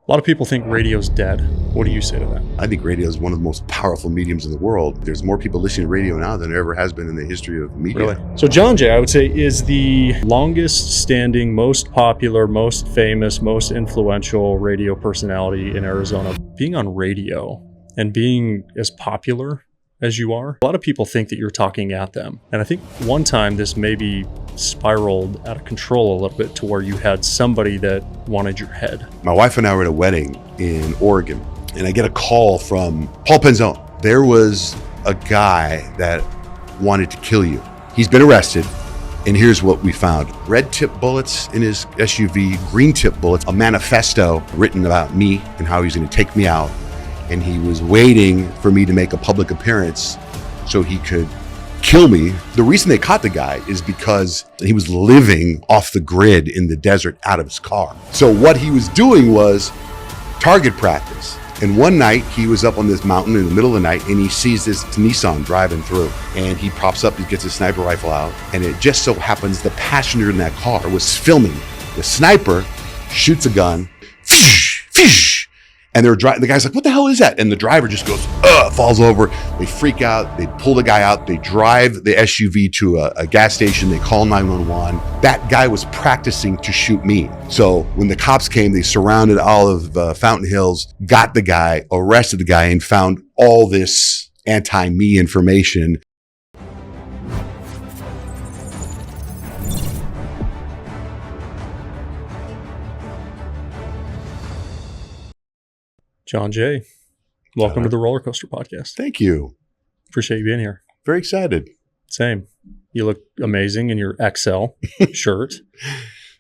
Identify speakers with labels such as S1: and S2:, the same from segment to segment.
S1: A lot of people think radio's dead. What do you say to that?
S2: I think radio is one of the most powerful mediums in the world. There's more people listening to radio now than there ever has been in the history of media.
S1: Really? So Johnjay, I would say, is the longest standing, most popular, most famous, most influential radio personality in Arizona. Being on radio and being as popular as you are, a lot of people think that you're talking at them. And I think one time this maybe spiraled out of control a little bit to where you had somebody that wanted your head.
S2: My wife and I were at a wedding in Oregon, and I get a call from Paul Penzone. There was a guy that wanted to kill you. He's been arrested, and here's what we found. Red tip bullets in his SUV, green tip bullets, a manifesto written about me and how he's going to take me out. And he was waiting for me to make a public appearance so he could kill me. The reason they caught the guy is because he was living off the grid in the desert out of his car. So what he was doing was target practice. And one night he was up on this mountain in the middle of the night and he sees this Nissan driving through, and he pops up, he gets his sniper rifle out, and it just so happens the passenger in that car was filming. The sniper shoots a gun, and the guy's like, what the hell is that? And the driver just goes, falls over. They freak out. They pull the guy out. They drive the SUV to a gas station. They call 911. That guy was practicing to shoot me. So when the cops came, they surrounded all of Fountain Hills, got the guy, arrested the guy, and found all this anti-me information.
S1: Johnjay, welcome to the Rollercoaster Podcast.
S2: Thank you.
S1: Appreciate you being here.
S2: Very excited.
S1: Same. You look amazing in your XL shirt.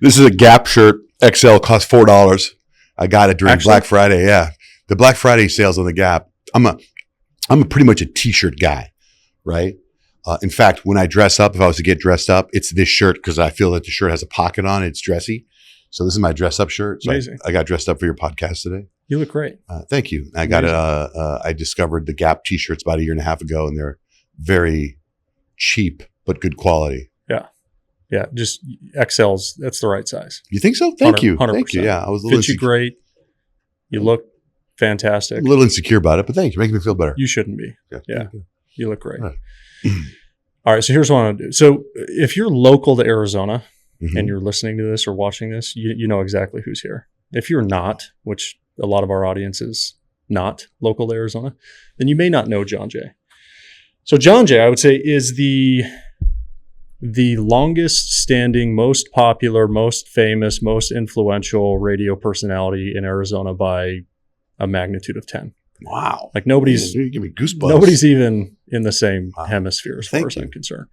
S2: This is a Gap shirt. XL cost $4. I got it during Black Friday. Yeah, the Black Friday sales on the Gap. I'm pretty much a t-shirt guy, right? In fact, when I dress up, if I was to get dressed up, it's this shirt because I feel that the shirt has a pocket on it. It's dressy. So this is my dress up shirt. So
S1: amazing.
S2: I got dressed up for your podcast today.
S1: You look great.
S2: Thank you. I got I discovered the Gap t-shirts about a year and a half ago, and they're very cheap but good quality.
S1: Yeah. Just XLs. That's the right size.
S2: You think so? Thank you.
S1: 100%.
S2: Thank you. Yeah, I was a little
S1: Fits you great. You look fantastic.
S2: A little insecure about it, but thank you. Making me feel better.
S1: You shouldn't be.
S2: Yeah.
S1: You look great.
S2: All right.
S1: All right. So here's what I want to do. So if you're local to Arizona
S2: Mm-hmm.
S1: and you're listening to this or watching this, you know exactly who's here. If you're not, which a lot of our audience is not local to Arizona, then you may not know Johnjay. So Johnjay, I would say, is the longest standing, most popular, most famous, most influential radio personality in Arizona by a magnitude of 10.
S2: Wow.
S1: Like nobody's,
S2: you give me goosebumps.
S1: Nobody's even in the same hemisphere as far as I'm concerned.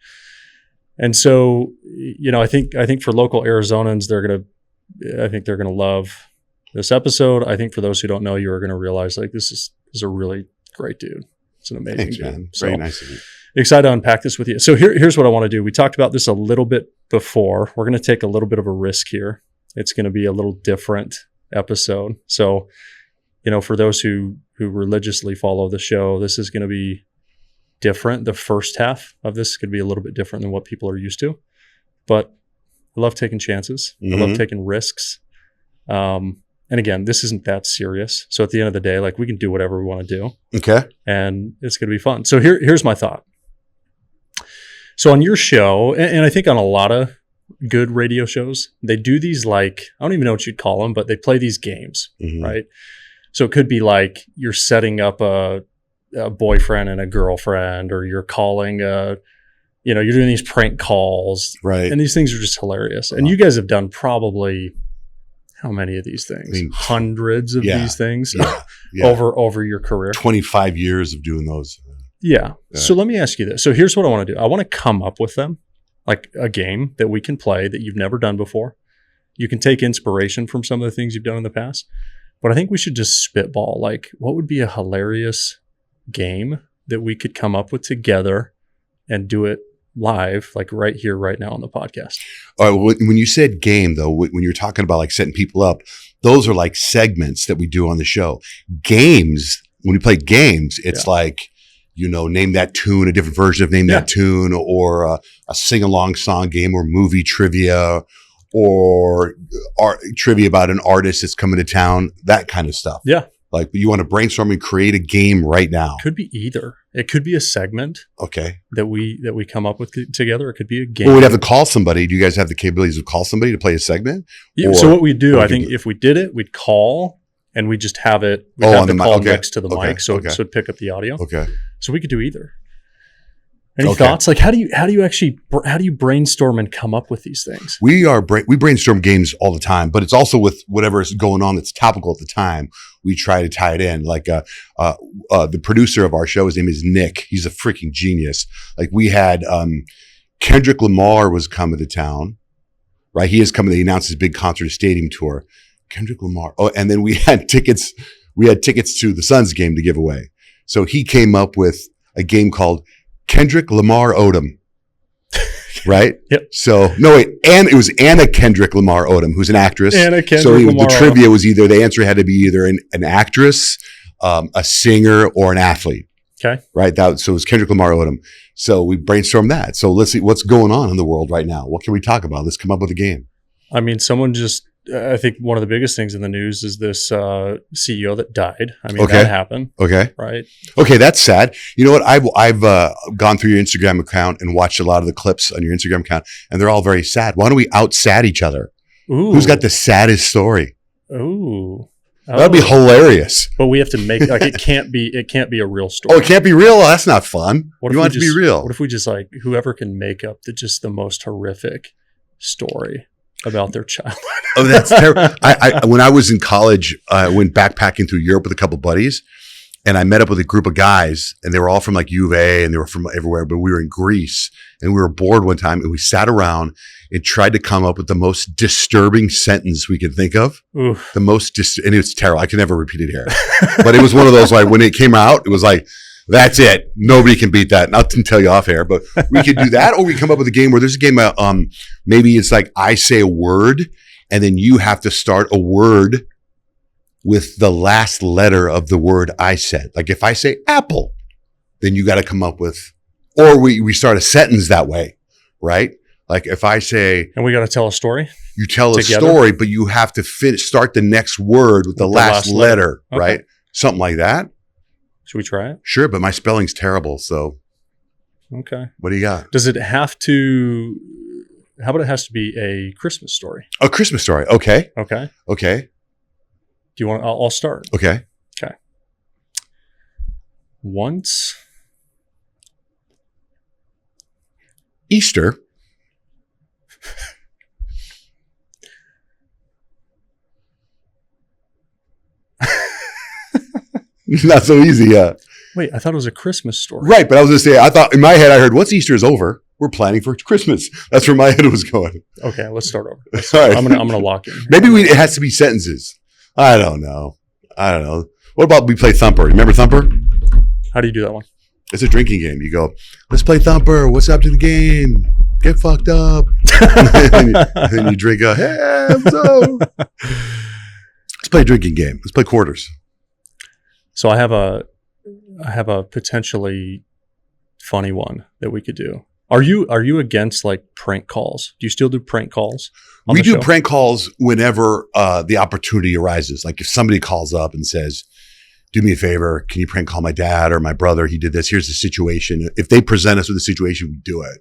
S1: And so, I think for local Arizonans, I think they're gonna love this episode. I think for those who don't know you, are gonna realize like this is a really great dude. It's an amazing dude.
S2: Man. Very nice of you.
S1: Excited to unpack this with you. So here's what I want to do. We talked about this a little bit before. We're gonna take a little bit of a risk here. It's gonna be a little different episode. So, for those who religiously follow the show, this is gonna be different. The first half of this could be a little bit different than what people are used to, but I love taking chances.
S2: Mm-hmm.
S1: I love taking risks. And again, this isn't that serious. So at the end of the day, like we can do whatever we want to do.
S2: Okay.
S1: And it's going to be fun. So here's my thought. So on your show, and I think on a lot of good radio shows, they do these like, I don't even know what you'd call them, but they play these games,
S2: Mm-hmm.
S1: right? So it could be like you're setting up a boyfriend and a girlfriend, or you're calling you're doing these prank calls,
S2: right?
S1: And these things are just hilarious. And you guys have done probably how many of these things? Hundreds of these things over your career.
S2: 25 years of doing those.
S1: Yeah. So let me ask you this. So here's what I want to do. I want to come up with them, like a game that we can play that you've never done before. You can take inspiration from some of the things you've done in the past, but I think we should just spitball. Like, what would be a hilarious game that we could come up with together and do it live, like right here, right now on the podcast?
S2: All right. When you said game, though, when you're talking about like setting people up, those are like segments that we do on the show. Games, when we play games, it's like, name that tune, a different version of name that tune, or a sing-along song game, or movie trivia, or art, trivia about an artist that's coming to town, that kind of stuff.
S1: Yeah.
S2: Like you want to brainstorm and create a game right now.
S1: Could be either. It could be a segment.
S2: Okay.
S1: That we come up with together. It could be a game.
S2: Well, we'd have to call somebody. Do you guys have the capabilities of call somebody to play a segment?
S1: Yeah, so what we do, I think if we did it, we'd call and we just have it. We'd have the call next to the mic. So it'd pick up the audio.
S2: Okay.
S1: So we could do either. Any thoughts? Like how do you brainstorm and come up with these things?
S2: We brainstorm games all the time, but it's also with whatever is going on that's topical at the time. We try to tie it in. Like the producer of our show, his name is Nick. He's a freaking genius. Like we had Kendrick Lamar was coming to town, right? He is coming. He announced his big concert stadium tour. Kendrick Lamar. Oh, and then we had tickets. We had tickets to the Suns game to give away. So he came up with a game called Kendrick Lamar Odom, right?
S1: Yep.
S2: So and it was Anna Kendrick Lamar Odom, who's an actress.
S1: Anna Kendrick
S2: so
S1: Lamar
S2: the trivia
S1: Odom.
S2: was the answer had to be either an actress, a singer, or an athlete.
S1: Okay.
S2: Right. So it was Kendrick Lamar Odom. So we brainstormed that. So let's see what's going on in the world right now. What can we talk about? Let's come up with a game.
S1: I mean, I think one of the biggest things in the news is this CEO that died. I mean, that happened.
S2: Okay.
S1: Right.
S2: Okay. That's sad. You know what? I've gone through your Instagram account and watched a lot of the clips on your Instagram account, and they're all very sad. Why don't we out-sad each other?
S1: Ooh.
S2: Who's got the saddest story?
S1: Ooh.
S2: That'd be hilarious.
S1: But we have to make it can't be a real story.
S2: Oh, it can't be real? Oh, that's not fun. You want it to be real.
S1: What if we just whoever can make up the most horrific story about their child?
S2: Oh, that's terrible. When I was in college, I went backpacking through Europe with a couple buddies, and I met up with a group of guys, and they were all from like U of A, and they were from everywhere, but we were in Greece, and we were bored one time, and we sat around and tried to come up with the most disturbing sentence we could think of.
S1: Oof.
S2: And it was terrible. I can never repeat it here. But it was one of those, like, when it came out, it was like, that's it. Nobody can beat that. Not to tell you off air, but we could do that, or we come up with a game where there's a game, maybe it's like I say a word, and then you have to start a word with the last letter of the word I said. Like if I say apple, then you got to come up with, or we start a sentence that way, right? Like if I say,
S1: and we got to tell a story.
S2: You tell a story, but you have to start the next word with the last letter,
S1: okay.
S2: Right? Something like that.
S1: Should we try it?
S2: Sure, but my spelling's terrible. So,
S1: okay.
S2: What do you got?
S1: Does it have to? How about it has to be a Christmas story?
S2: A Christmas story. Okay.
S1: Okay.
S2: Okay.
S1: Do you want? I'll start.
S2: Okay.
S1: Okay. Once
S2: Easter. Not so easy, yeah.
S1: Wait, I thought it was a Christmas story.
S2: Right, but I was going to say, I thought in my head, I heard, once Easter is over, we're planning for Christmas. That's where my head was going.
S1: Okay, let's start over.
S2: All right.
S1: I'm gonna lock in.
S2: Maybe it has to be sentences. I don't know. What about we play Thumper? Remember Thumper?
S1: How do you do that one?
S2: It's a drinking game. You go, let's play Thumper. What's up to the game? Get fucked up. and then you drink a, hey, what's up? Let's play a drinking game. Let's play quarters.
S1: So I have a potentially funny one that we could do. Are you against like prank calls? Do you still do prank calls?
S2: We do prank calls whenever the opportunity arises. Like if somebody calls up and says, do me a favor, can you prank call my dad or my brother? He did this. Here's the situation. If they present us with a situation, we do it.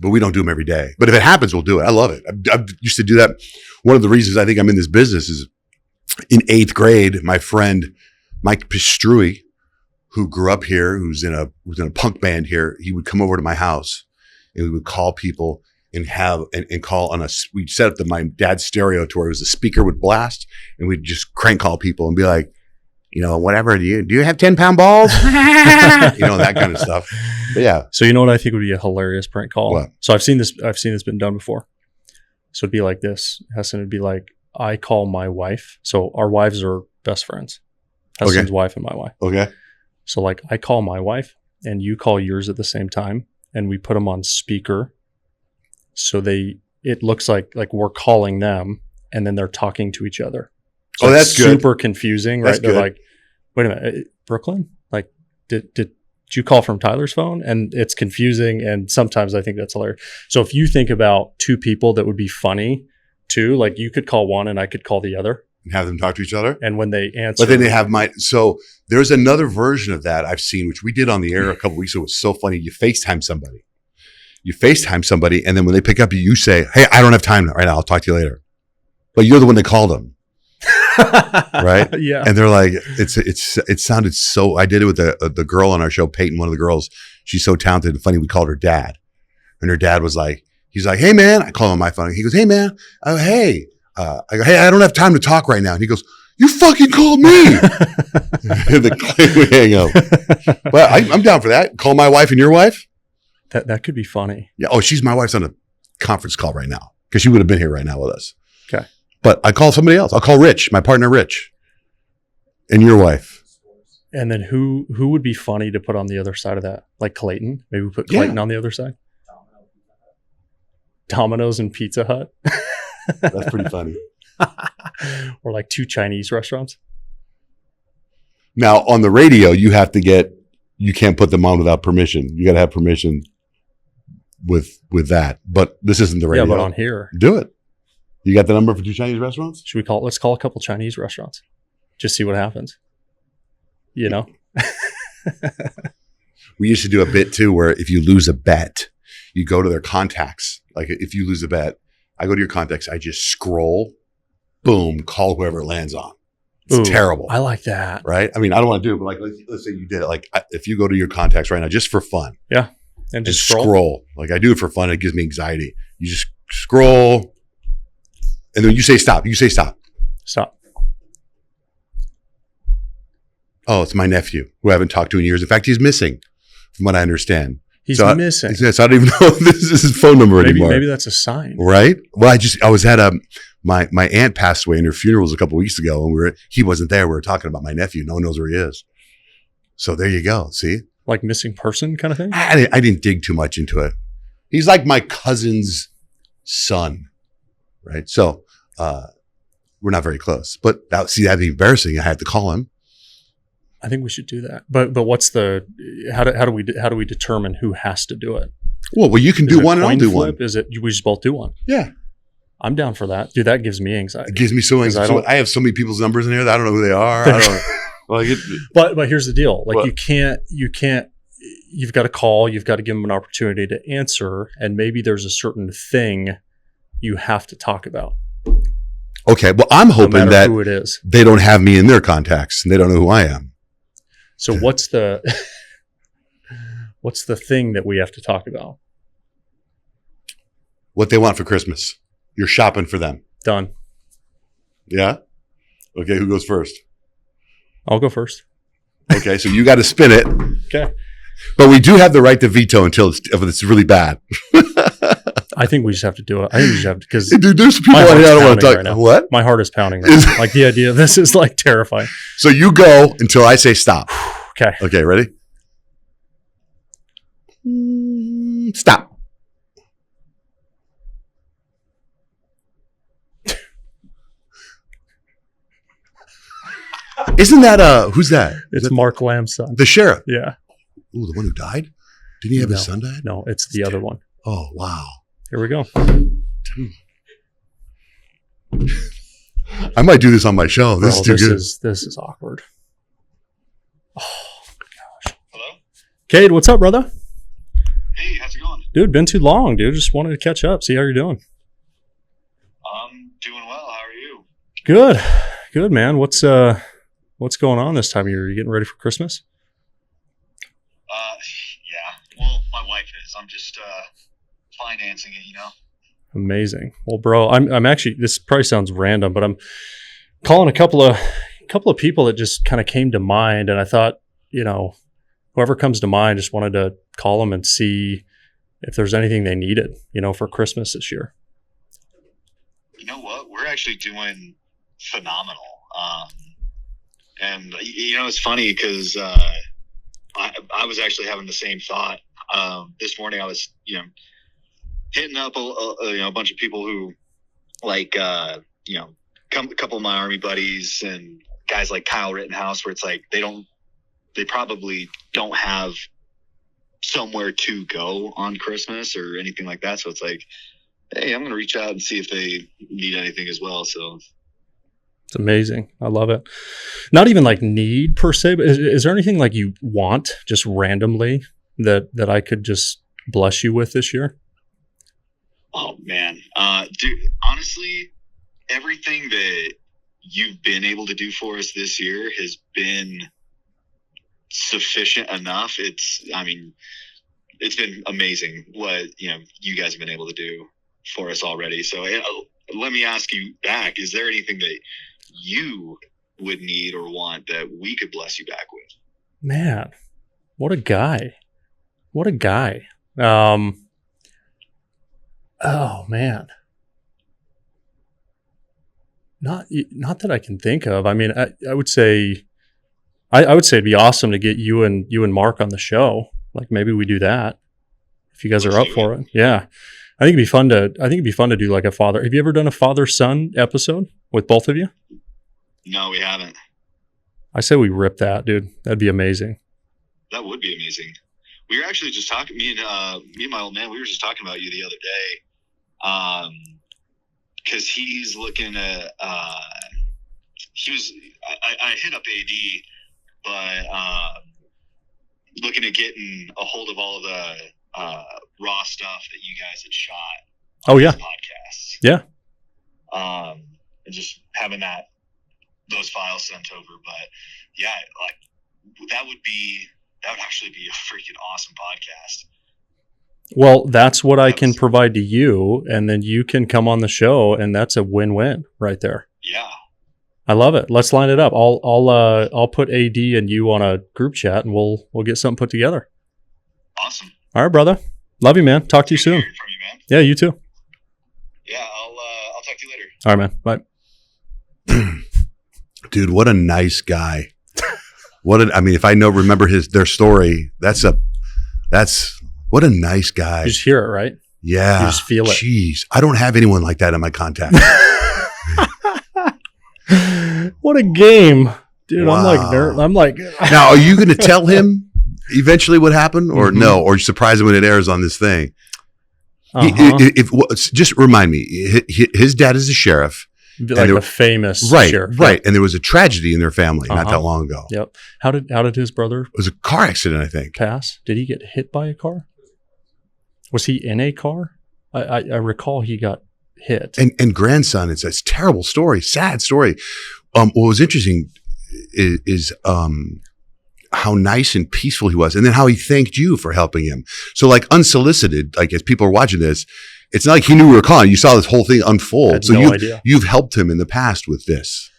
S2: But we don't do them every day. But if it happens, we'll do it. I love it. I used to do that. One of the reasons I think I'm in this business is in 8th grade, my friend Mike Pistrui, who grew up here, who's in a punk band here, he would come over to my house and we would call people and call on us. We'd set up my dad's stereo to where it was a speaker would blast, and we'd just crank call people and be like, whatever, do you have 10-pound balls? That kind of stuff. But yeah.
S1: So you know what I think would be a hilarious prank call?
S2: What?
S1: So I've seen this been done before. So it'd be like this. Heston would be like, I call my wife. So our wives are best friends. Heston's wife and my wife.
S2: Okay.
S1: So like I call my wife and you call yours at the same time, and we put them on speaker. So it looks like we're calling them and then they're talking to each other. So
S2: that's good.
S1: Super confusing, right?
S2: That's
S1: They're
S2: good.
S1: like, wait a minute, Brooklyn? Like did you call from Tyler's phone? And it's confusing. And sometimes I think that's hilarious. So if you think about two people that would be funny too, like you could call one and I could call the other.
S2: And have them talk to each other.
S1: And when they answer.
S2: But then they have so there's another version of that I've seen, which we did on the air a couple weeks ago. It was so funny. You FaceTime somebody. And then when they pick up, you say, hey, I don't have time right now. I'll talk to you later. But you're the one that called them. Right?
S1: Yeah.
S2: And they're like, it sounded so, I did it with the girl on our show, Peyton, one of the girls. She's so talented and funny. We called her dad. And her dad was like, he's like, hey man, I call him on my phone. He goes, hey man, hey. I go, hey, I don't have time to talk right now. And he goes, you fucking called me. We hang up. Well, I'm down for that. Call my wife and your wife.
S1: That could be funny.
S2: Yeah. Oh, my wife's on a conference call right now because she would have been here right now with us.
S1: Okay.
S2: But I call somebody else. I'll call Rich, my partner, Rich, and your wife.
S1: And then who would be funny to put on the other side of that? Like Clayton? Maybe we put Clayton on the other side. Domino's and Pizza Hut.
S2: That's pretty funny.
S1: Or like two Chinese restaurants.
S2: Now on the radio, you can't put them on without permission. You got to have permission with that. But this isn't the radio.
S1: Yeah, but on here.
S2: Do it. You got the number for two Chinese restaurants?
S1: Let's call a couple Chinese restaurants. Just see what happens. You know?
S2: We used to do a bit too where if you lose a bet, you go to their contacts. Like if you lose a bet, I go to your contacts, I just scroll, boom, call whoever it lands on. It's terrible.
S1: I like that.
S2: Right? I mean, I don't want to do it, but like, let's say you did it. Like if you go to your contacts right now, just for fun.
S1: Yeah. And just
S2: scroll. Like I do it for fun. It gives me anxiety. You just scroll. And then you say stop. You say stop.
S1: Stop.
S2: Oh, it's my nephew who I haven't talked to in years. In fact, he's missing from what I understand.
S1: He's missing.
S2: So I don't even know if this is his phone number anymore.
S1: Maybe that's a sign.
S2: Right? Well, I was at my aunt passed away and her funeral was a couple of weeks ago and he wasn't there. We were talking about my nephew. No one knows where he is. So there you go. See?
S1: Like missing person kind of thing?
S2: I didn't dig too much into it. He's like my cousin's son. Right? So we're not very close. But that'd be embarrassing. I had to call him.
S1: I think we should do that. But what's how do we determine who has to do it?
S2: Well, you can do one and I'll do one.
S1: Is it we just both do one?
S2: Yeah.
S1: I'm down for that. Dude, that gives me anxiety.
S2: It gives me so anxiety. I have so many people's numbers in here that I don't know who they are.
S1: But here's the deal. Like you can't you've got to call, you've got to give them an opportunity to answer, and maybe there's a certain thing you have to talk about.
S2: Okay. Well, I'm hoping that
S1: who it is.
S2: They don't have me in their contacts and they don't know who I am.
S1: So what's the thing that we have to talk about?
S2: What they want for Christmas. You're shopping for them.
S1: Done.
S2: Yeah? Okay, who goes first?
S1: I'll go first.
S2: Okay, so you got to spin it.
S1: Okay.
S2: But we do have the right to veto if it's really bad.
S1: I think we just have to do it. I think we just have to, because
S2: dude, there's people out here I don't want to talk.
S1: Right now.
S2: What?
S1: My heart is pounding right now. Like the idea of this is like terrifying.
S2: So you go until I say stop.
S1: Okay.
S2: Okay, ready? Stop. Isn't that who's that?
S1: It's Mark Lamb's son.
S2: The sheriff.
S1: Yeah.
S2: Ooh, the one who died? Didn't he have his son died?
S1: No, it's the other one.
S2: Oh, wow.
S1: Here we go.
S2: I might do this on my show. This is too good.
S1: This is awkward. Oh my gosh.
S3: Hello?
S1: Cade, what's up, brother?
S3: Hey, how's it going?
S1: Dude, been too long, dude. Just wanted to catch up, see how you're doing.
S3: I'm doing well. How are you?
S1: Good, man. What's going on this time of year? Are you getting ready for Christmas?
S3: Yeah. Well, my wife is. I'm just financing it, you know.
S1: Amazing. Well, bro, I'm actually, this probably sounds random, but I'm calling a couple of people that just kind of came to mind, and I thought, whoever comes to mind, just wanted to call them and see if there's anything they needed, for Christmas this year.
S3: You know what? We're actually doing phenomenal. And it's funny because I was actually having the same thought. This morning I was, hitting up a bunch of people who a couple of my Army buddies and guys like Kyle Rittenhouse, where it's like they probably don't have somewhere to go on Christmas or anything like that. So it's like, hey, I'm going to reach out and see if they need anything as well. So
S1: it's amazing. I love it. Not even like need per se, but is there anything like you want just randomly that I could just bless you with this year?
S3: Oh man. Dude, honestly, everything that you've been able to do for us this year has been sufficient enough. It's been amazing what, you guys have been able to do for us already. So let me ask you back, is there anything that you would need or want that we could bless you back with?
S1: Man, what a guy. Oh man. Not that I can think of. I mean, I would say it'd be awesome to get you and Mark on the show. Like maybe we do that if you guys are up for it. Yeah. I think it'd be fun to do like a father. Have you ever done a father-son episode with both of you?
S3: No, we haven't.
S1: I say we rip that, dude. That'd be amazing.
S3: That would be amazing. We were actually just talking, me and my old man, we were just talking about you the other day. Cause he's looking at, I hit up AD, but, looking at getting a hold of all the, raw stuff that you guys had shot.
S1: Oh yeah.
S3: Podcasts.
S1: Yeah.
S3: And just having those files sent over, but yeah, like that would actually be a freaking awesome podcast.
S1: Well, that's what I can provide to you, and then you can come on the show, and that's a win-win right there.
S3: Yeah,
S1: I love it. Let's line it up. I'll put AD and you on a group chat, and we'll get something put together.
S3: Awesome.
S1: All right, brother. Love you, man. Talk to you soon.
S3: Hearing from you, man.
S1: Yeah, you too.
S3: Yeah, I'll talk to you later.
S1: All right, man. Bye.
S2: Dude, what a nice guy. If I remember their story, that's what a nice guy.
S1: You just hear it, right?
S2: Yeah.
S1: You just feel it.
S2: Jeez. I don't have anyone like that in my contact.
S1: What a game. Dude,
S2: Wow.
S1: I'm like
S2: Now, are you going to tell him eventually what happened or no? Or surprise him when it airs on this thing? Just remind me, his dad is a sheriff.
S1: Like a famous sheriff.
S2: Right. And there was a tragedy in their family not that long ago.
S1: Yep. How did his brother
S2: It was a car accident, I think.
S1: pass? Did he get hit by a car? Was he in a car? I recall he got hit.
S2: And grandson, it's a terrible story, sad story. What was interesting is how nice and peaceful he was, and then how he thanked you for helping him. So like unsolicited, like as people are watching this, it's not like he knew we were calling. You saw this whole thing unfold. So you've helped him in the past with this.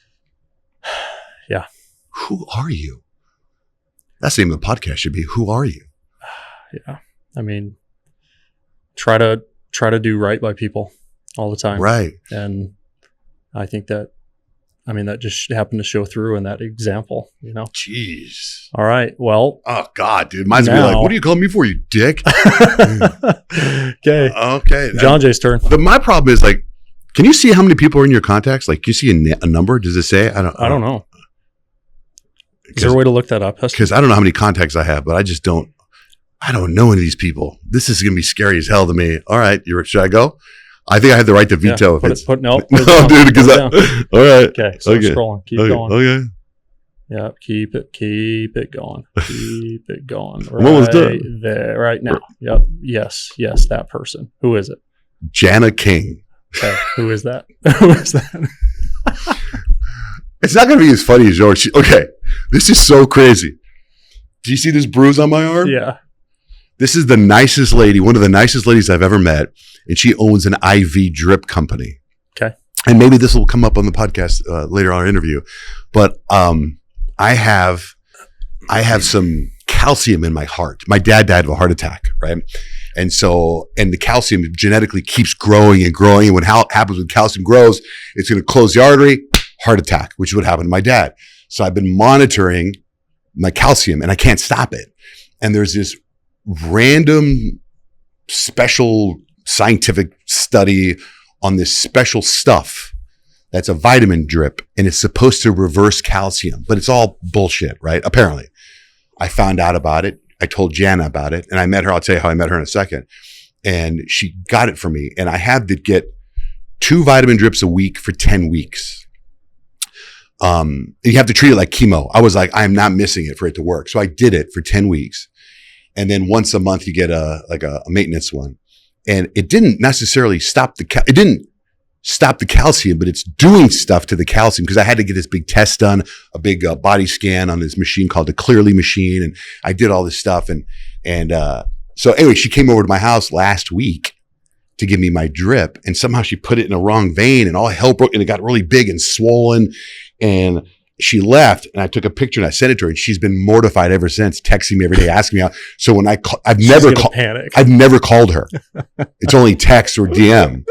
S1: Yeah.
S2: Who are you? That's the name of the podcast should be, Who Are You?
S1: Yeah. I mean, try to do right by people all the time.
S2: Right.
S1: And I think that just happened to show through in that example,
S2: Jeez.
S1: All right. Well.
S2: Oh God, dude. Might as well be like, what are you calling me for, you dick?
S1: Okay.
S2: Okay.
S1: Johnjay's turn.
S2: But my problem is like, can you see how many people are in your contacts? Like, you see a number? Does it say? I don't know.
S1: Is there a way to look that up?
S2: Because I don't know how many contacts I have, but I don't know any of these people. This is going to be scary as hell to me. All right. Should I go? I think I have the right to veto.
S1: No,
S2: dude, because all right.
S1: Okay. So scrolling. Keep going.
S2: Okay.
S1: Yeah. Keep it going. Keep it going.
S2: Right, what was that?
S1: There, right now. Yep. Yes. That person. Who is it?
S2: Jana King.
S1: Okay. Who is that? Who is that?
S2: It's not going to be as funny as yours. Okay. This is so crazy. Do you see this bruise on my arm?
S1: Yeah.
S2: This is the nicest lady, one of the nicest ladies I've ever met. And she owns an IV drip company.
S1: Okay.
S2: And maybe this will come up on the podcast later on in our interview. But I have some calcium in my heart. My dad died of a heart attack, right? And the calcium genetically keeps growing and growing. And what happens when calcium grows, it's going to close the artery, heart attack, which is what happened to my dad. So I've been monitoring my calcium and I can't stop it. And there's this random special scientific study on this special stuff that's a vitamin drip, and it's supposed to reverse calcium, but it's all bullshit, right? Apparently. I found out about it. I told Jana about it, and I met her. I'll tell you how I met her in a second. And she got it for me. And I had to get 2 vitamin drips a week for 10 weeks. You have to treat it like chemo. I was like, I'm not missing it for it to work. So I did it for 10 weeks. And then once a month you get a maintenance one. And it didn't necessarily stop it didn't stop the calcium, but it's doing stuff to the calcium, because I had to get this big test done, a big body scan on this machine called the Clearly machine. And I did all this stuff. So anyway, she came over to my house last week to give me my drip, and somehow she put it in the wrong vein, and all hell broke, and it got really big and swollen. And she left, and I took a picture and I sent it to her, and she's been mortified ever since, texting me every day, asking me out. So when I've never called her. It's only text or DM.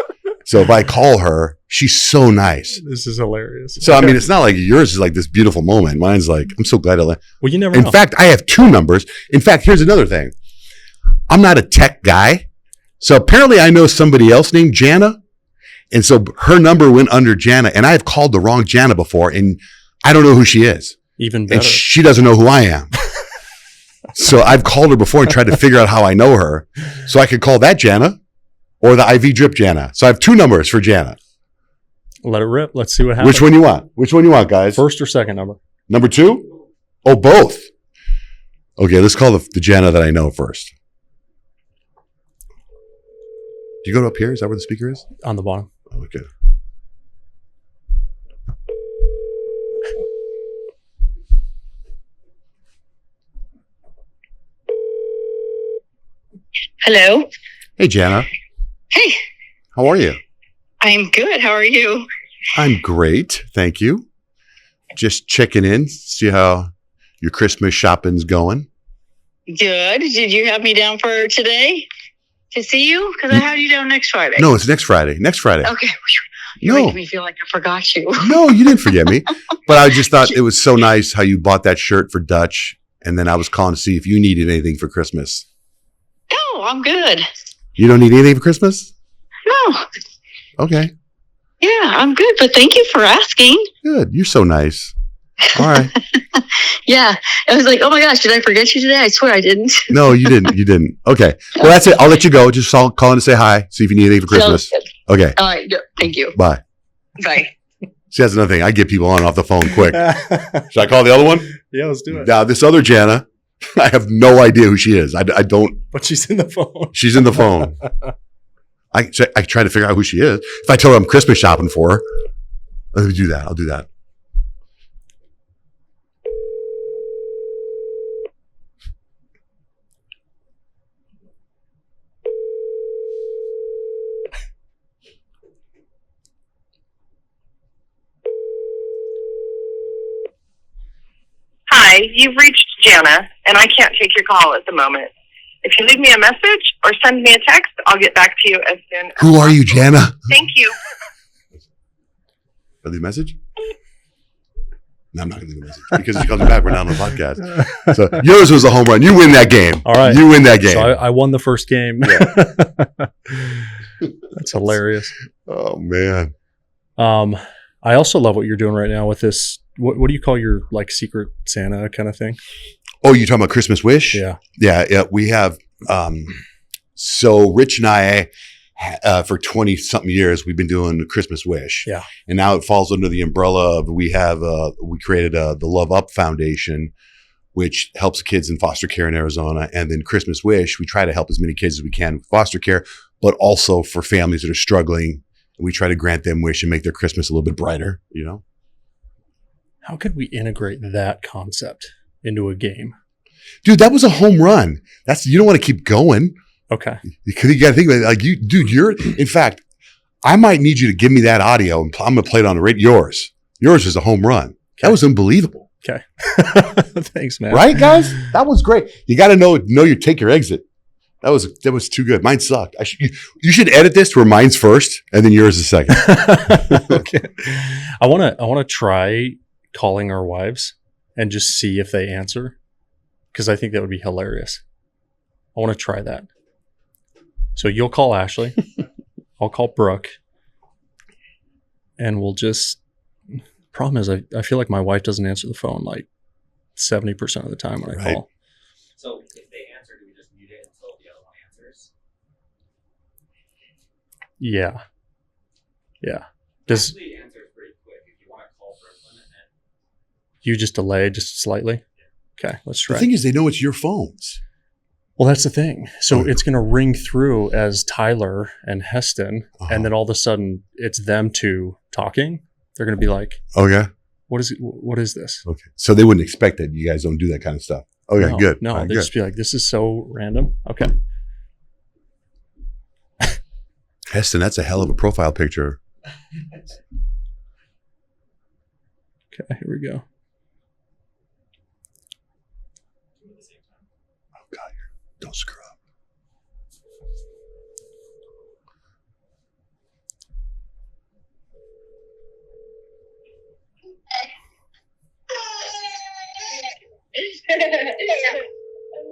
S2: So if I call her, she's so nice.
S1: This is hilarious.
S2: So, I mean, it's not like yours is like this beautiful moment. Mine's like, I'm so glad
S1: Well, you never know.
S2: In fact, I have 2 numbers. In fact, here's another thing. I'm not a tech guy. So apparently I know somebody else named Jana. And so her number went under Jana, and I have called the wrong Jana before, and I don't know who she is.
S1: Even better.
S2: And she doesn't know who I am. So I've called her before and tried to figure out how I know her. So I could call that Jana or the IV drip Jana. So I have 2 numbers for Jana.
S1: Let it rip. Let's see what happens.
S2: Which one you want? Which one you want, guys?
S1: First or second number?
S2: Number 2? Oh, both. Okay, let's call the Jana that I know first. Do you go up here? Is that where the speaker is?
S1: On the bottom.
S2: Oh, okay.
S4: Hello.
S2: Hey, Jana.
S4: Hey.
S2: How are you?
S4: I'm good. How are you?
S2: I'm great. Thank you. Just checking in, see how your Christmas shopping's going.
S4: Good. Did you have me down for today to see you? Because I have you down next Friday.
S2: No, it's next Friday. Next Friday.
S4: Okay. You're making me feel like I forgot you.
S2: No, you didn't forget me. But I just thought it was so nice how you bought that shirt for Dutch. And then I was calling to see if you needed anything for Christmas.
S4: No, I'm good.
S2: You don't need anything for Christmas?
S4: No.
S2: Okay.
S4: Yeah, I'm good. But thank you for asking.
S2: Good. You're so nice. All right.
S4: Yeah. I was like, oh my gosh, did I forget you today? I swear I didn't.
S2: No, you didn't. You didn't. Okay. Well, that's it. I'll let you go. Just call in to say hi. See if you need anything for Christmas. Okay.
S4: All right. Thank you.
S2: Bye.
S4: Bye.
S2: See, that's another thing. I get people on and off the phone quick. Should I call the other one?
S1: Yeah, let's do it.
S2: Now, this other Jana, I have no idea who she is. I don't.
S1: But she's in the phone.
S2: She's in the phone. I try to figure out who she is. If I tell her I'm Christmas shopping for her, let me do that. I'll do that.
S5: Hi, you've reached Jana, and I can't take your call at the moment. If you leave me a message or send me a text, I'll get back to you as soon as
S2: Who are you, Jana?
S5: Thank you.
S2: Leave a message? No, I'm not going to leave a message because she calls me back. We're not on the podcast. So yours was a home run. You win that game.
S1: All right.
S2: You win that game.
S1: So I won the first game.
S2: Yeah.
S1: That's hilarious.
S2: Oh, man.
S1: I also love what you're doing right now with this. What do you call your like secret Santa kind of thing?
S2: Oh, you're talking about Christmas Wish?
S1: Yeah.
S2: Yeah. We have, so Rich and I, for 20 something years, we've been doing Christmas Wish.
S1: Yeah.
S2: And now it falls under the umbrella of, we created the Love Up Foundation, which helps kids in foster care in Arizona. And then Christmas Wish, we try to help as many kids as we can with foster care, but also for families that are struggling. And we try to grant them wish and make their Christmas a little bit brighter, you know?
S1: How could we integrate that concept into a game?
S2: Dude, that was a home run. You don't want to keep going.
S1: Okay.
S2: Because you got to think about it. Like in fact, I might need you to give me that audio and I'm going to play it on the radio. Yours is a home run. Okay. That was unbelievable.
S1: Okay. Thanks, man.
S2: Right, guys? That was great. You got to know you take your exit. That was too good. Mine sucked. You should edit this to where mine's first and then yours is second.
S1: Okay. I want to try calling our wives and just see if they answer, because I think that would be hilarious. I want to try that. So you'll call Ashley, I'll call Brooke, and we'll just. Problem is, I feel like my wife doesn't answer the phone like 70% of the time when I call.
S6: So if they
S1: Yeah. Does
S6: Actually, answer is pretty quick if you want to call for a limit.
S1: you just delay just slightly? Okay, let's try.
S2: The thing is, they know it's your phones.
S1: Well, that's the thing. So it's going to ring through as Tyler and Heston, and then all of a sudden it's them two talking. They're going to be like,
S2: Okay.
S1: What is this?
S2: Okay. So they wouldn't expect that. You guys don't do that kind of stuff. Okay,
S1: No,
S2: good.
S1: No,
S2: All right,
S1: they
S2: good.
S1: just be like, this is so random. Okay.
S2: Heston, that's a hell of a profile picture.
S1: Okay, here we go.
S2: Oh, God. Don't screw up.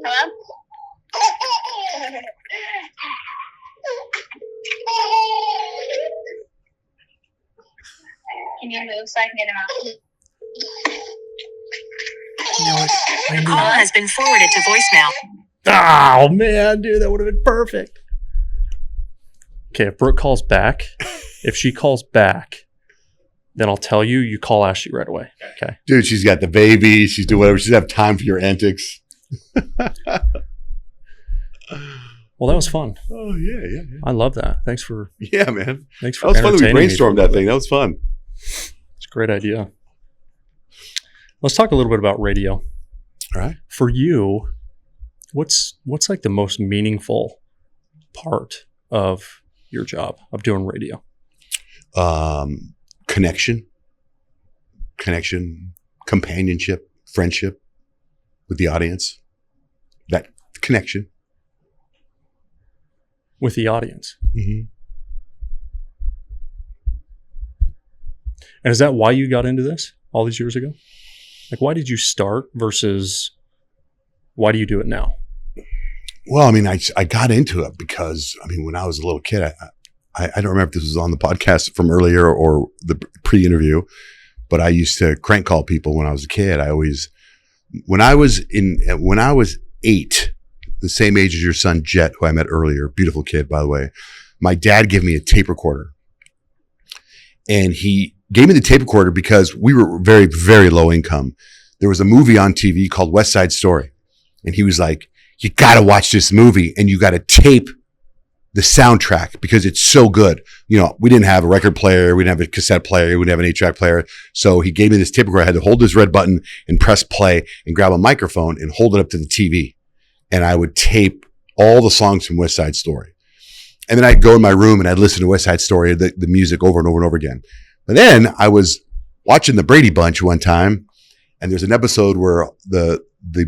S4: Hello? Can you move so I can get him out?
S7: Call has been forwarded to voicemail.
S1: Oh, man, dude, that would have been perfect. Okay, if Brooke calls back, if she calls back, then I'll tell you, you call Ashley right away. Okay.
S2: Dude, she's got the baby. She's doing whatever. She doesn't have time for your antics.
S1: Well, that was fun.
S2: Oh, yeah.
S1: I love that. Thanks for
S2: Yeah, man.
S1: That
S2: That was fun that we
S1: entertaining me
S2: brainstormed
S1: for a
S2: that
S1: little
S2: thing. That was fun.
S1: bit. It's a great idea. Let's talk a little bit about radio.
S2: All right.
S1: For you, what's like the most meaningful part of your job of doing radio?
S2: Connection, companionship, friendship with the audience. That connection.
S1: With the audience.
S2: Mm-hmm.
S1: And is that why you got into this all these years ago? Like, why did you start versus why do you do it now?
S2: Well, I mean, I got into it because, I mean, when I was a little kid, I don't remember if this was on the podcast from earlier or the pre-interview, but I used to crank call people when I was a kid. When I was 8, the same age as your son, Jet, who I met earlier, beautiful kid, by the way, my dad gave me a tape recorder. And he gave me the tape recorder because we were very, very low income. There was a movie on TV called West Side Story. And he was like, you got to watch this movie and you got to tape the soundtrack because it's so good. You know, we didn't have a record player. We didn't have a cassette player. We didn't have an 8-track player. So he gave me this tape recorder. I had to hold this red button and press play and grab a microphone and hold it up to the TV. And I would tape all the songs from West Side Story. And then I'd go in my room and I'd listen to West Side Story, the music over and over and over again. But then I was watching the Brady Bunch one time, and there's an episode where the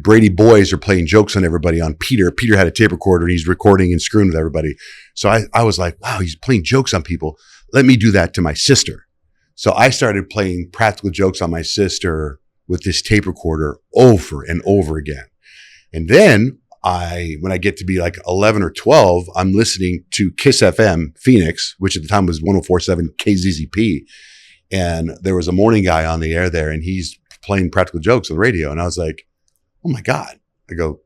S2: Brady boys are playing jokes on everybody on Peter. Peter had a tape recorder and he's recording and screwing with everybody. So I was like, wow, he's playing jokes on people. Let me do that to my sister. So I started playing practical jokes on my sister with this tape recorder over and over again. And then when I get to be like 11 or 12, I'm listening to Kiss FM Phoenix, which at the time was 104.7 KZZP. And there was a morning guy on the air there and he's playing practical jokes on the radio. And I was like, oh my God. I go,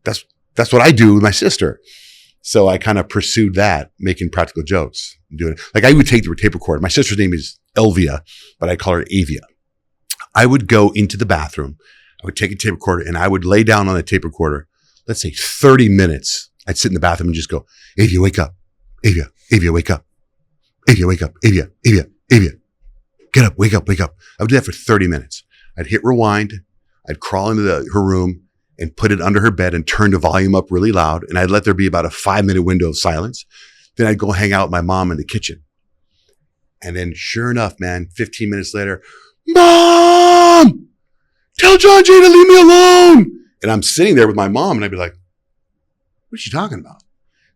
S2: that's what I do with my sister. So I kind of pursued that, making practical jokes. Doing it. Like I would take the tape recorder. My sister's name is Elvia, but I call her Avia. I would go into the bathroom. I would take a tape recorder and I would lay down on the tape recorder. Let's say 30 minutes. I'd sit in the bathroom and just go, Avia, wake up. Avia, wake up. Avia, wake up. Avia, get up, wake up. I would do that for 30 minutes. I'd hit rewind. I'd crawl into her room and put it under her bed and turn the volume up really loud. And I'd let there be about a 5-minute window of silence. Then I'd go hang out with my mom in the kitchen. And then sure enough, man, 15 minutes later, Mom, tell Johnjay to leave me alone. And I'm sitting there with my mom and I'd be like, what are you talking about?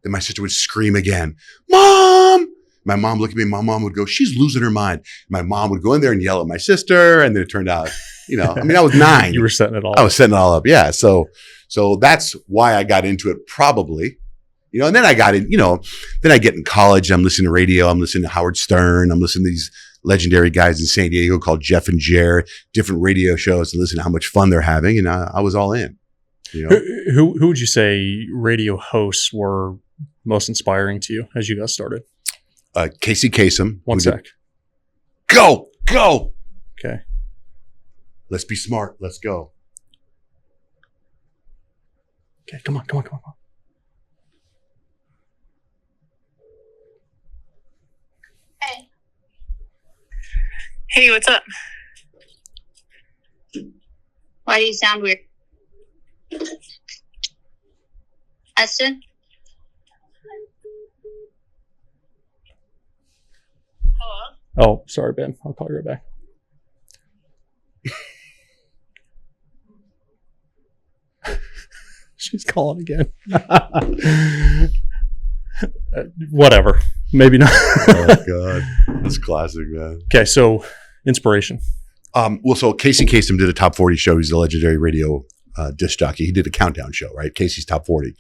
S2: Then my sister would scream again, Mom. My mom looked at me and my mom would go, she's losing her mind. My mom would go in there and yell at my sister. And then it turned out, I was 9.
S1: You were setting it all
S2: up. I was setting it all up. Yeah. So that's why I got into it probably, and then I got in, then I get in college. I'm listening to radio. I'm listening to Howard Stern. I'm listening to these legendary guys in San Diego called Jeff and Jer, different radio shows and listen to how much fun they're having. And I was all in.
S1: Who would you say radio hosts were most inspiring to you as you got started?
S2: Casey Kasem.
S1: One sec.
S2: Go.
S1: Okay.
S2: Let's be smart. Let's go.
S1: Okay, come on.
S4: Hey, what's up? Why do you sound weird? Eston? Hello?
S1: Oh, sorry, Ben. I'll call you right back. She's calling again. Whatever. Maybe not.
S2: Oh God, that's classic, man.
S1: Okay, so inspiration.
S2: So Casey Kasem did a top 40 show. He's a legendary radio disc jockey. He did a countdown show, right? Casey's top 40.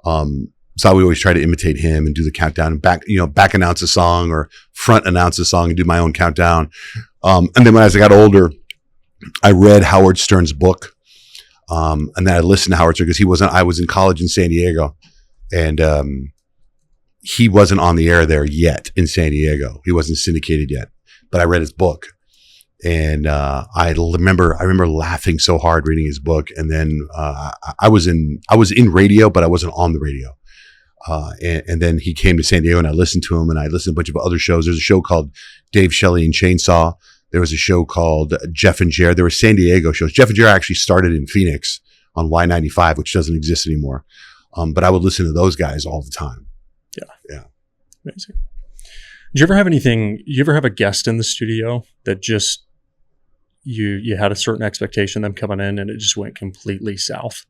S2: So we always try to imitate him and do the countdown and back announce a song or front announce a song and do my own countdown. And then as I got older, I read Howard Stern's book. And then I listened to Howard Stern because I was in college in San Diego, and he wasn't on the air there yet in San Diego. He wasn't syndicated yet, but I read his book, and I remember laughing so hard reading his book. And then I was in radio, but I wasn't on the radio. And then he came to San Diego, and I listened to him, and I listened to a bunch of other shows. There's a show called Dave Shelley and Chainsaw. There was a show called Jeff and Jer. There were San Diego shows. Jeff and Jer actually started in Phoenix on Y95, which doesn't exist anymore. But I would listen to those guys all the time. Yeah.
S1: Amazing. Did you ever have a guest in the studio that just you had a certain expectation of them coming in and it just went completely south?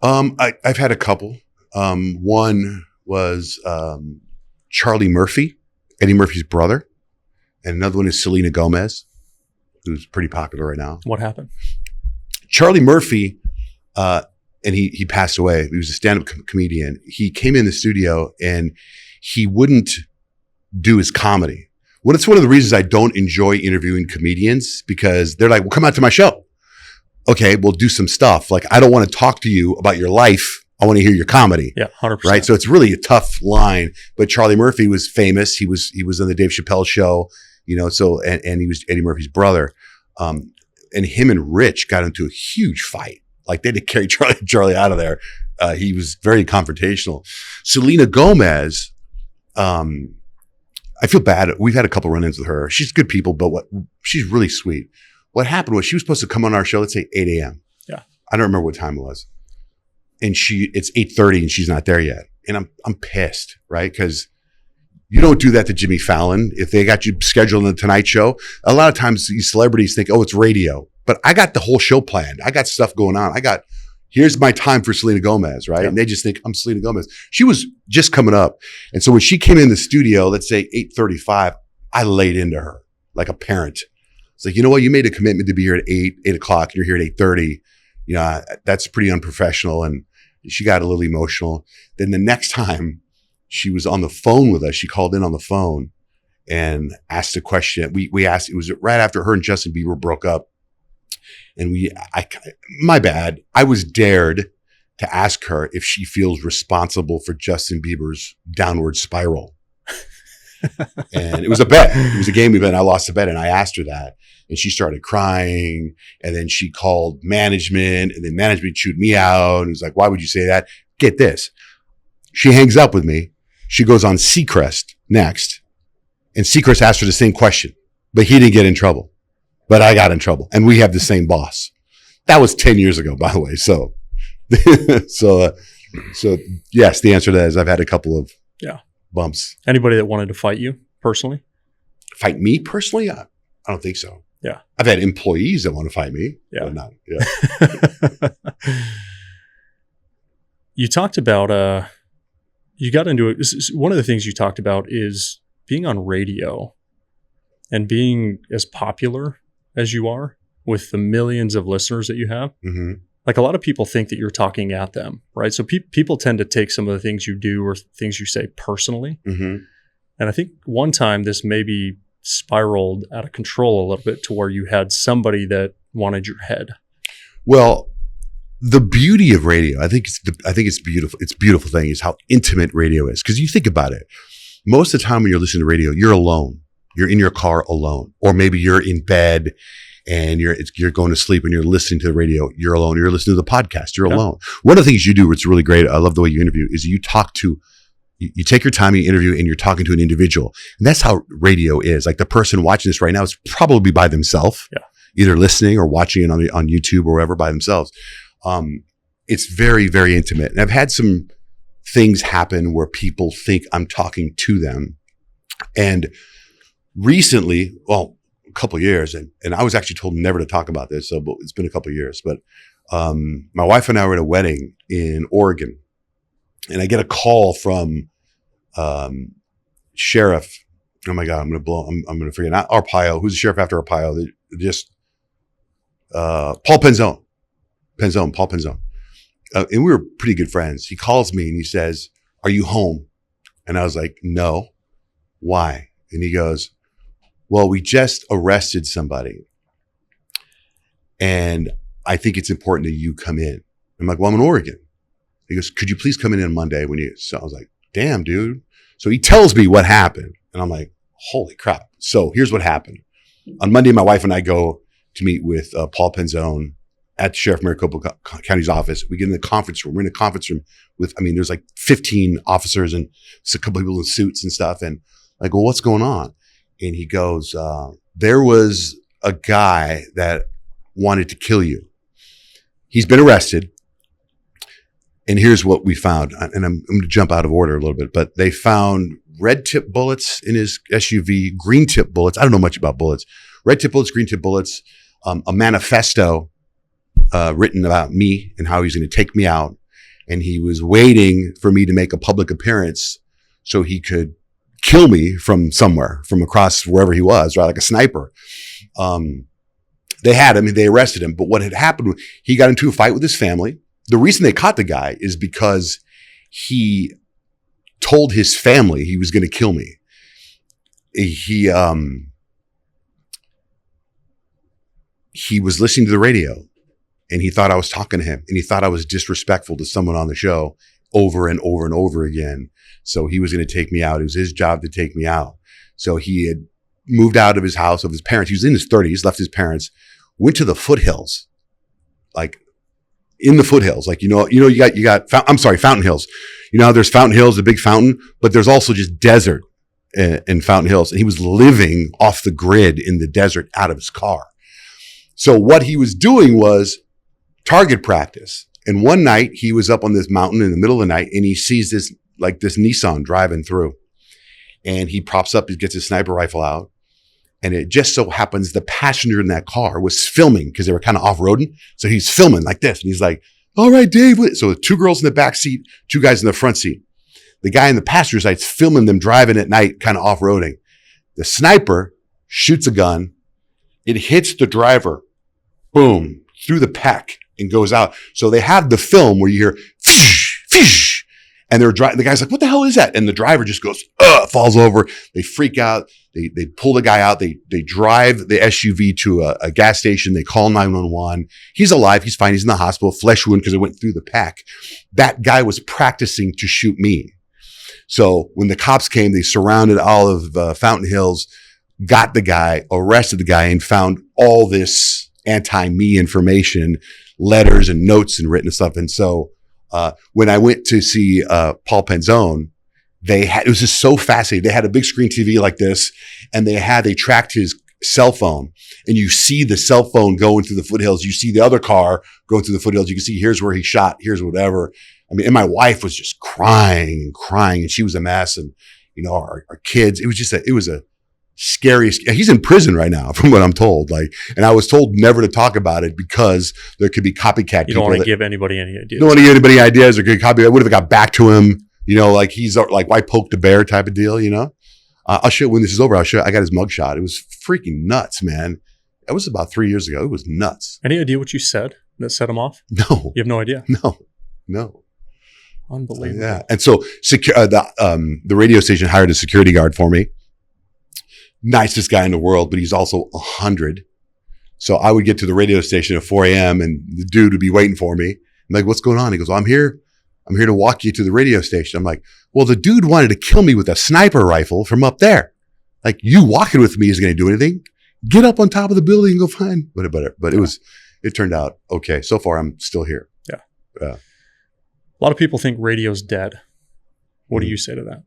S2: I've had a couple. One was Charlie Murphy, Eddie Murphy's brother. And another one is Selena Gomez, who's pretty popular right now.
S1: What happened?
S2: Charlie Murphy, and he passed away. He was a stand-up comedian. He came in the studio and he wouldn't do his comedy. Well, it's one of the reasons I don't enjoy interviewing comedians, because they're like, well, come out to my show. Okay, we'll do some stuff. Like, I don't want to talk to you about your life. I want to hear your comedy.
S1: Yeah, 100%.
S2: Right. So it's really a tough line. But Charlie Murphy was famous. He was on the Dave Chappelle show, so, and he was Eddie Murphy's brother. And him and Rich got into a huge fight. Like, they had to carry Charlie out of there. He was very confrontational. Selena Gomez, I feel bad. We've had a couple run-ins with her. She's good people, but she's really sweet. What happened was she was supposed to come on our show, let's say 8 a.m.
S1: Yeah.
S2: I don't remember what time it was. And it's 8:30 and she's not there yet. And I'm pissed, right? Because you don't do that to Jimmy Fallon. If they got you scheduled on the Tonight Show, a lot of times these celebrities think, oh, it's radio. But I got the whole show planned. I got stuff going on. Here's my time for Selena Gomez, right? Yeah. And they just think I'm Selena Gomez. She was just coming up. And so when she came in the studio, let's say 8:35, I laid into her like a parent. It's like, you know what? You made a commitment to be here at 8 o'clock. And you're here at 8:30. That's pretty unprofessional. And she got a little emotional. Then the next time she was on the phone with us, she called in on the phone and asked a question. We asked, it was right after her and Justin Bieber broke up. And my bad. I was dared to ask her if she feels responsible for Justin Bieber's downward spiral. And it was a bet. It was a game we bet. And I lost the bet. And I asked her that. And she started crying. And then she called management. And then management chewed me out. And was like, why would you say that? Get this. She hangs up with me. She goes on Seacrest next. And Seacrest asked her the same question. But he didn't get in trouble. But I got in trouble. And we have the same boss. That was 10 years ago, by the way. So yes, the answer to that is I've had a couple of bumps.
S1: Anybody that wanted to fight you personally?
S2: Fight me personally? I don't think so.
S1: Yeah.
S2: I've had employees that want to fight me.
S1: Yeah.
S2: But not. Yeah.
S1: You talked about, you got into it. One of the things you talked about is being on radio and being as popular as you are with the millions of listeners that you have.
S2: Mm-hmm.
S1: Like, a lot of people think that you're talking at them, right? So people tend to take some of the things you do or things you say personally.
S2: Mm-hmm.
S1: And I think one time this maybe spiraled out of control a little bit to where you had somebody that wanted your head.
S2: Well, the beauty of radio, I think it's beautiful. It's a beautiful thing is how intimate radio is. Because you think about it, most of the time when you're listening to radio, you're alone. You're in your car alone, or maybe you're in bed and you're going to sleep and you're listening to the radio. You're alone. You're listening to the podcast. You're alone. One of the things you do, it's really great. I love the way you interview, is you take your time, you interview, and you're talking to an individual. And that's how radio is. Like the person watching this right now is probably by themselves, either listening or watching it on YouTube or wherever by themselves. It's very, very intimate. And I've had some things happen where people think I'm talking to them. And recently, well, a couple of years, and I was actually told never to talk about this, so it's been a couple of years. But my wife and I were at a wedding in Oregon, and I get a call from sheriff. Oh my God, I'm gonna forget. Not Arpaio. Who's the sheriff after Arpaio? Just Paul Penzone. Paul Penzone. And we were pretty good friends. He calls me and he says, "Are you home?" And I was like, "No." "Why?" And he goes, "Well, we just arrested somebody, and I think it's important that you come in." I'm like, "Well, I'm in Oregon." He goes, "Could you please come in on Monday when you?" So I was like, "Damn, dude." So he tells me what happened, and I'm like, "Holy crap!" So here's what happened. On Monday, my wife and I go to meet with Paul Penzone at Sheriff Maricopa County's office. We get in the conference room. We're in a conference room with, there's like 15 officers and a couple of people in suits and stuff. And I go, "Well, what's going on?" And he goes, "There was a guy that wanted to kill you. He's been arrested. And here's what we found." And I'm going to jump out of order a little bit, but they found red tip bullets in his SUV, green tip bullets. I don't know much about bullets. Red tip bullets, green tip bullets, a manifesto written about me and how he's going to take me out. And he was waiting for me to make a public appearance so he could kill me from somewhere, from across wherever he was, right? Like a sniper. They had him, they arrested him. But what had happened, he got into a fight with his family. The reason they caught the guy is because he told his family he was going to kill me. He was listening to the radio and he thought I was talking to him, and he thought I was disrespectful to someone on the show over and over and over again. So he was going to take me out. It was his job to take me out. So he had moved out of his house, of his parents. He was in his 30s, left his parents, went to the foothills, like in the foothills. Like, you got Fountain Hills. You know how there's Fountain Hills, the big fountain, but there's also just desert in Fountain Hills. And he was living off the grid in the desert out of his car. So what he was doing was target practice. And one night he was up on this mountain in the middle of the night and he sees this Nissan driving through, and he props up, he gets his sniper rifle out. And it just so happens the passenger in that car was filming because they were kind of off-roading. So he's filming like this. And he's like, "All right, Dave." So 2 girls in the back seat, 2 guys in the front seat. The guy in the passenger side's filming them driving at night, kind of off-roading. The sniper shoots a gun. It hits the driver, boom, through the pec and goes out. So they have the film where you hear, fish, fish. And they're driving. The guy's like, "What the hell is that?" And the driver just goes, falls over. They freak out. They pull the guy out. They drive the SUV to a gas station. They call 911. He's alive. He's fine. He's in the hospital. Flesh wound because it went through the pack. That guy was practicing to shoot me. So when the cops came, they surrounded all of Fountain Hills, got the guy, arrested the guy, and found all this anti-me information, letters and notes and written stuff. And so when I went to see Paul Penzone, it was just so fascinating. They had a big screen TV like this, and they tracked his cell phone, and you see the cell phone going through the foothills. You see the other car going through the foothills. You can see here's where he shot, here's whatever. And my wife was just crying, and she was a mess. And, our kids, it was a scariest. He's in prison right now, from what I'm told. And I was told never to talk about it because there could be copycat.
S1: You don't want to give anybody any ideas.
S2: Don't want to give anybody ideas or good copy. I would have got back to him. He's like, why poke the bear type of deal, I'll show you when this is over. I got his mugshot. It was freaking nuts, man. That was about 3 years ago. It was nuts.
S1: Any idea what you said that set him off?
S2: No.
S1: You have no idea?
S2: No.
S1: Unbelievable.
S2: Yeah. And so the radio station hired a security guard for me. Nicest guy in the world, but he's also 100. So I would get to the radio station at 4 a.m. and the dude would be waiting for me. I'm like, "What's going on?" He goes, "Well, I'm here I'm here to walk you to the radio station. I'm like, well, the dude wanted to kill me with a sniper rifle from up there. Like, you walking with me is going to do anything. Get up on top of the building and go find whatever. But it turned out okay. So far, I'm still here.
S1: Yeah.
S2: Yeah.
S1: A lot of people think radio's dead. What do you say to that?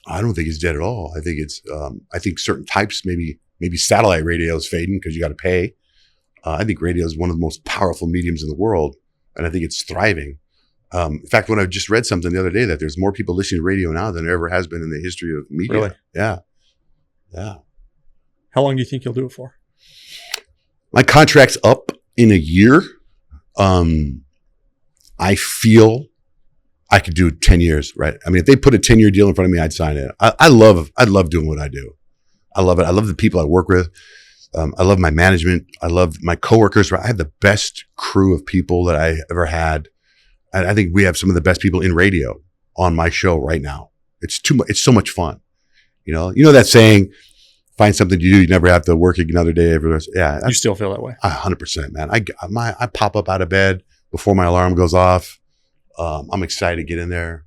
S2: I don't think it's dead at all. I think it's, I think certain types, maybe satellite radio is fading because you got to pay. I think radio is one of the most powerful mediums in the world, and I think it's thriving. In fact, when I just read something the other day that there's more people listening to radio now than there ever has been in the history of media.
S1: Really?
S2: Yeah. Yeah.
S1: How long do you think you'll do it for?
S2: My contract's up in a year. I feel I could do 10 years, right? I mean, if they put a 10-year deal in front of me, I'd sign it. I love doing what I do. I love it. I love the people I work with. I love my management. I love my coworkers. I have the best crew of people that I ever had. I think we have some of the best people in radio on my show right now. It's too much. It's so much fun. You know that saying, find something to do. You never have to work another day. Yeah.
S1: You still feel that way?
S2: 100%, man. I pop up out of bed before my alarm goes off. I'm excited to get in there.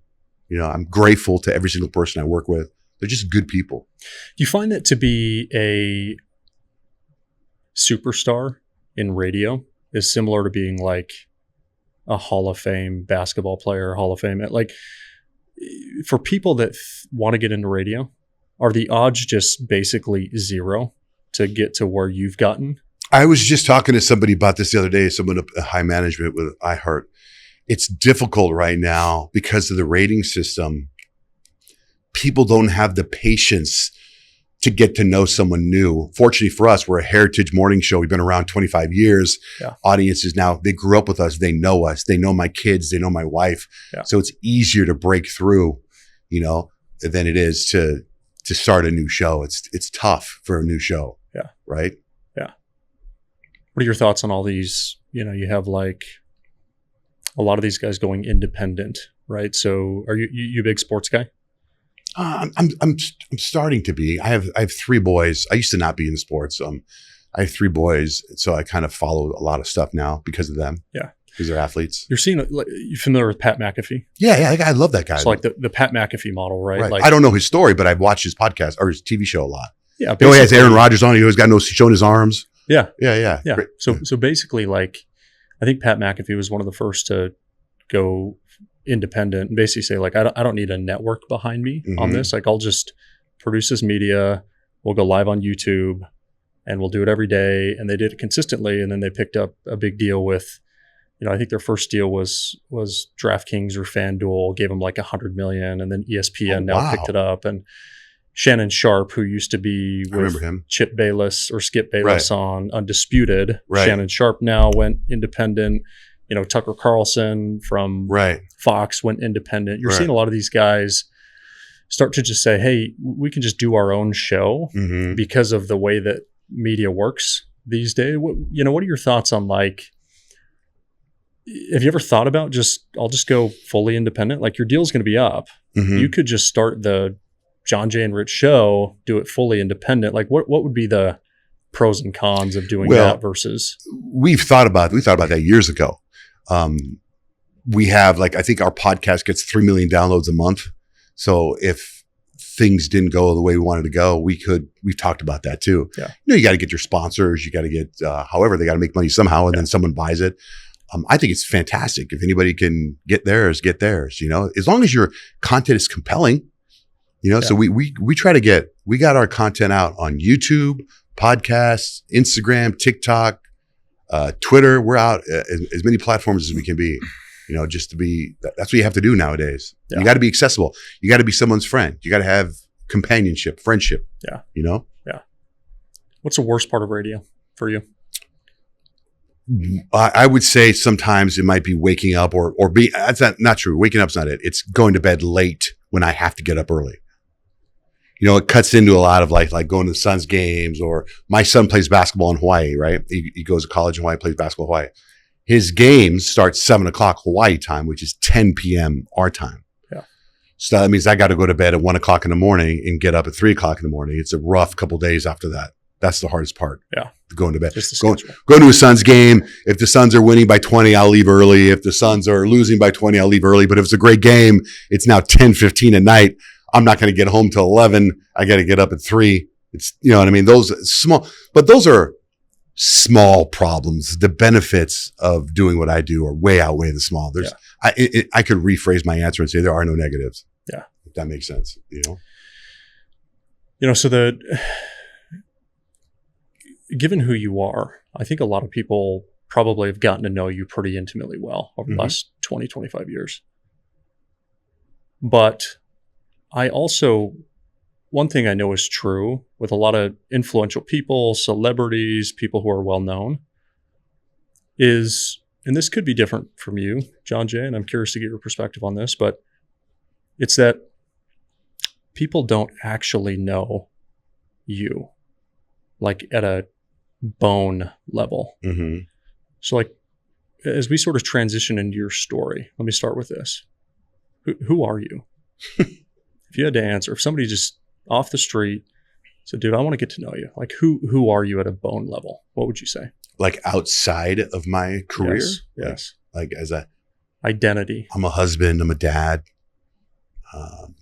S2: I'm grateful to every single person I work with. They're just good people.
S1: Do you find that to be a superstar in radio is similar to being like a Hall of Fame basketball player, Hall of Fame? Like, for people that want to get into radio, are the odds just basically zero to get to where you've gotten?
S2: I was just talking to somebody about this the other day, someone at high management with iHeart. It's difficult right now because of the rating system. People don't have the patience to get to know someone new. Fortunately for us, we're a heritage morning show. We've been around 25 years.
S1: Yeah.
S2: Audiences now, they grew up with us. They know us. They know my kids. They know my wife.
S1: Yeah.
S2: So it's easier to break through, than it is to start a new show. It's tough for a new show.
S1: Yeah.
S2: Right?
S1: Yeah. What are your thoughts on all these? You have like a lot of these guys going independent, right? So are you a big sports guy?
S2: I'm starting to be. I have 3 boys. I used to not be in sports. I have 3 boys, so I kind of follow a lot of stuff now because of them.
S1: Yeah,
S2: because they're athletes.
S1: You familiar with Pat McAfee?
S2: Yeah, I love that guy.
S1: It's like the Pat McAfee model, right?
S2: Right.
S1: Like,
S2: I don't know his story, but I've watched his podcast or his TV show a lot.
S1: Yeah,
S2: he always has Aaron Rodgers on. He always got showing his arms.
S1: Yeah.
S2: Yeah.
S1: Great. So basically, like, I think Pat McAfee was one of the first to go independent and basically say, like, I don't need a network behind me on this. Like, I'll just produce this media. We'll go live on YouTube and we'll do it every day. And they did it consistently. And then they picked up a big deal with, I think their first deal was DraftKings or FanDuel, gave them like $100 million, and then ESPN picked it up. And Shannon Sharp, who used to be with Chip Bayless or Skip Bayless on Undisputed.
S2: Right.
S1: Shannon Sharp now went independent. Tucker Carlson from Fox went independent. You're seeing a lot of these guys start to just say, hey, we can just do our own show because of the way that media works these days. What are your thoughts on, like, have you ever thought about I'll just go fully independent? Like, your deal's going to be up. You could just start the Johnjay and Rich Show, do it fully independent. Like, what would be the pros and cons of doing that versus?
S2: We thought about that years ago. We have, like, I think our podcast gets 3 million downloads a month. So if things didn't go the way we wanted to go, we've talked about that too.
S1: Yeah.
S2: You got to get your sponsors, you got to get, however, they got to make money somehow, and then someone buys it. I think it's fantastic. If anybody can get theirs, as long as your content is compelling, so we try to we got our content out on YouTube, podcasts, Instagram, TikTok, Twitter. We're out as many platforms as we can be, just to be, that's what you have to do nowadays. Yeah. You got to be accessible. You got to be someone's friend. You got to have companionship, friendship.
S1: Yeah.
S2: Yeah.
S1: What's the worst part of radio for you?
S2: I would say sometimes it might be waking up or be, that's not true. Waking up's not it. It's going to bed late when I have to get up early. It cuts into a lot of like going to the Suns games, or my son plays basketball in Hawaii, right? He goes to college in Hawaii, plays basketball in Hawaii. His games start 7:00 Hawaii time, which is 10 p.m. our time.
S1: Yeah.
S2: So that means I got to go to bed at 1:00 in the morning and get up at 3:00 in the morning. It's a rough couple days after that. That's the hardest part.
S1: Yeah.
S2: Going to bed.
S1: Just the
S2: Going
S1: schedule.
S2: to a Suns game. If the Suns are winning by 20, I'll leave early. If the Suns are losing by 20, I'll leave early. But if it's a great game, it's now 10:15 at night. I'm not going to get home till 11. I got to get up at 3. It's, you know what I mean? Those are small problems. The benefits of doing what I do are way outweigh the small. I could rephrase my answer and say there are no negatives.
S1: Yeah.
S2: If that makes sense,
S1: So given who you are, I think a lot of people probably have gotten to know you pretty intimately well over the last 20, 25 years. But one thing I know is true with a lot of influential people, celebrities, people who are well known is, and this could be different from you, Johnjay, and I'm curious to get your perspective on this, but it's that people don't actually know you, like at a bone level.
S2: Mm-hmm.
S1: So like, as we sort of transition into your story, let me start with this. Who are you? If you had to answer, if somebody just off the street said, dude, I want to get to know you. Like who are you at a bone level? What would you say?
S2: Like outside of my career?
S1: Yes.
S2: Like as a
S1: identity.
S2: I'm a husband. I'm a dad. I'm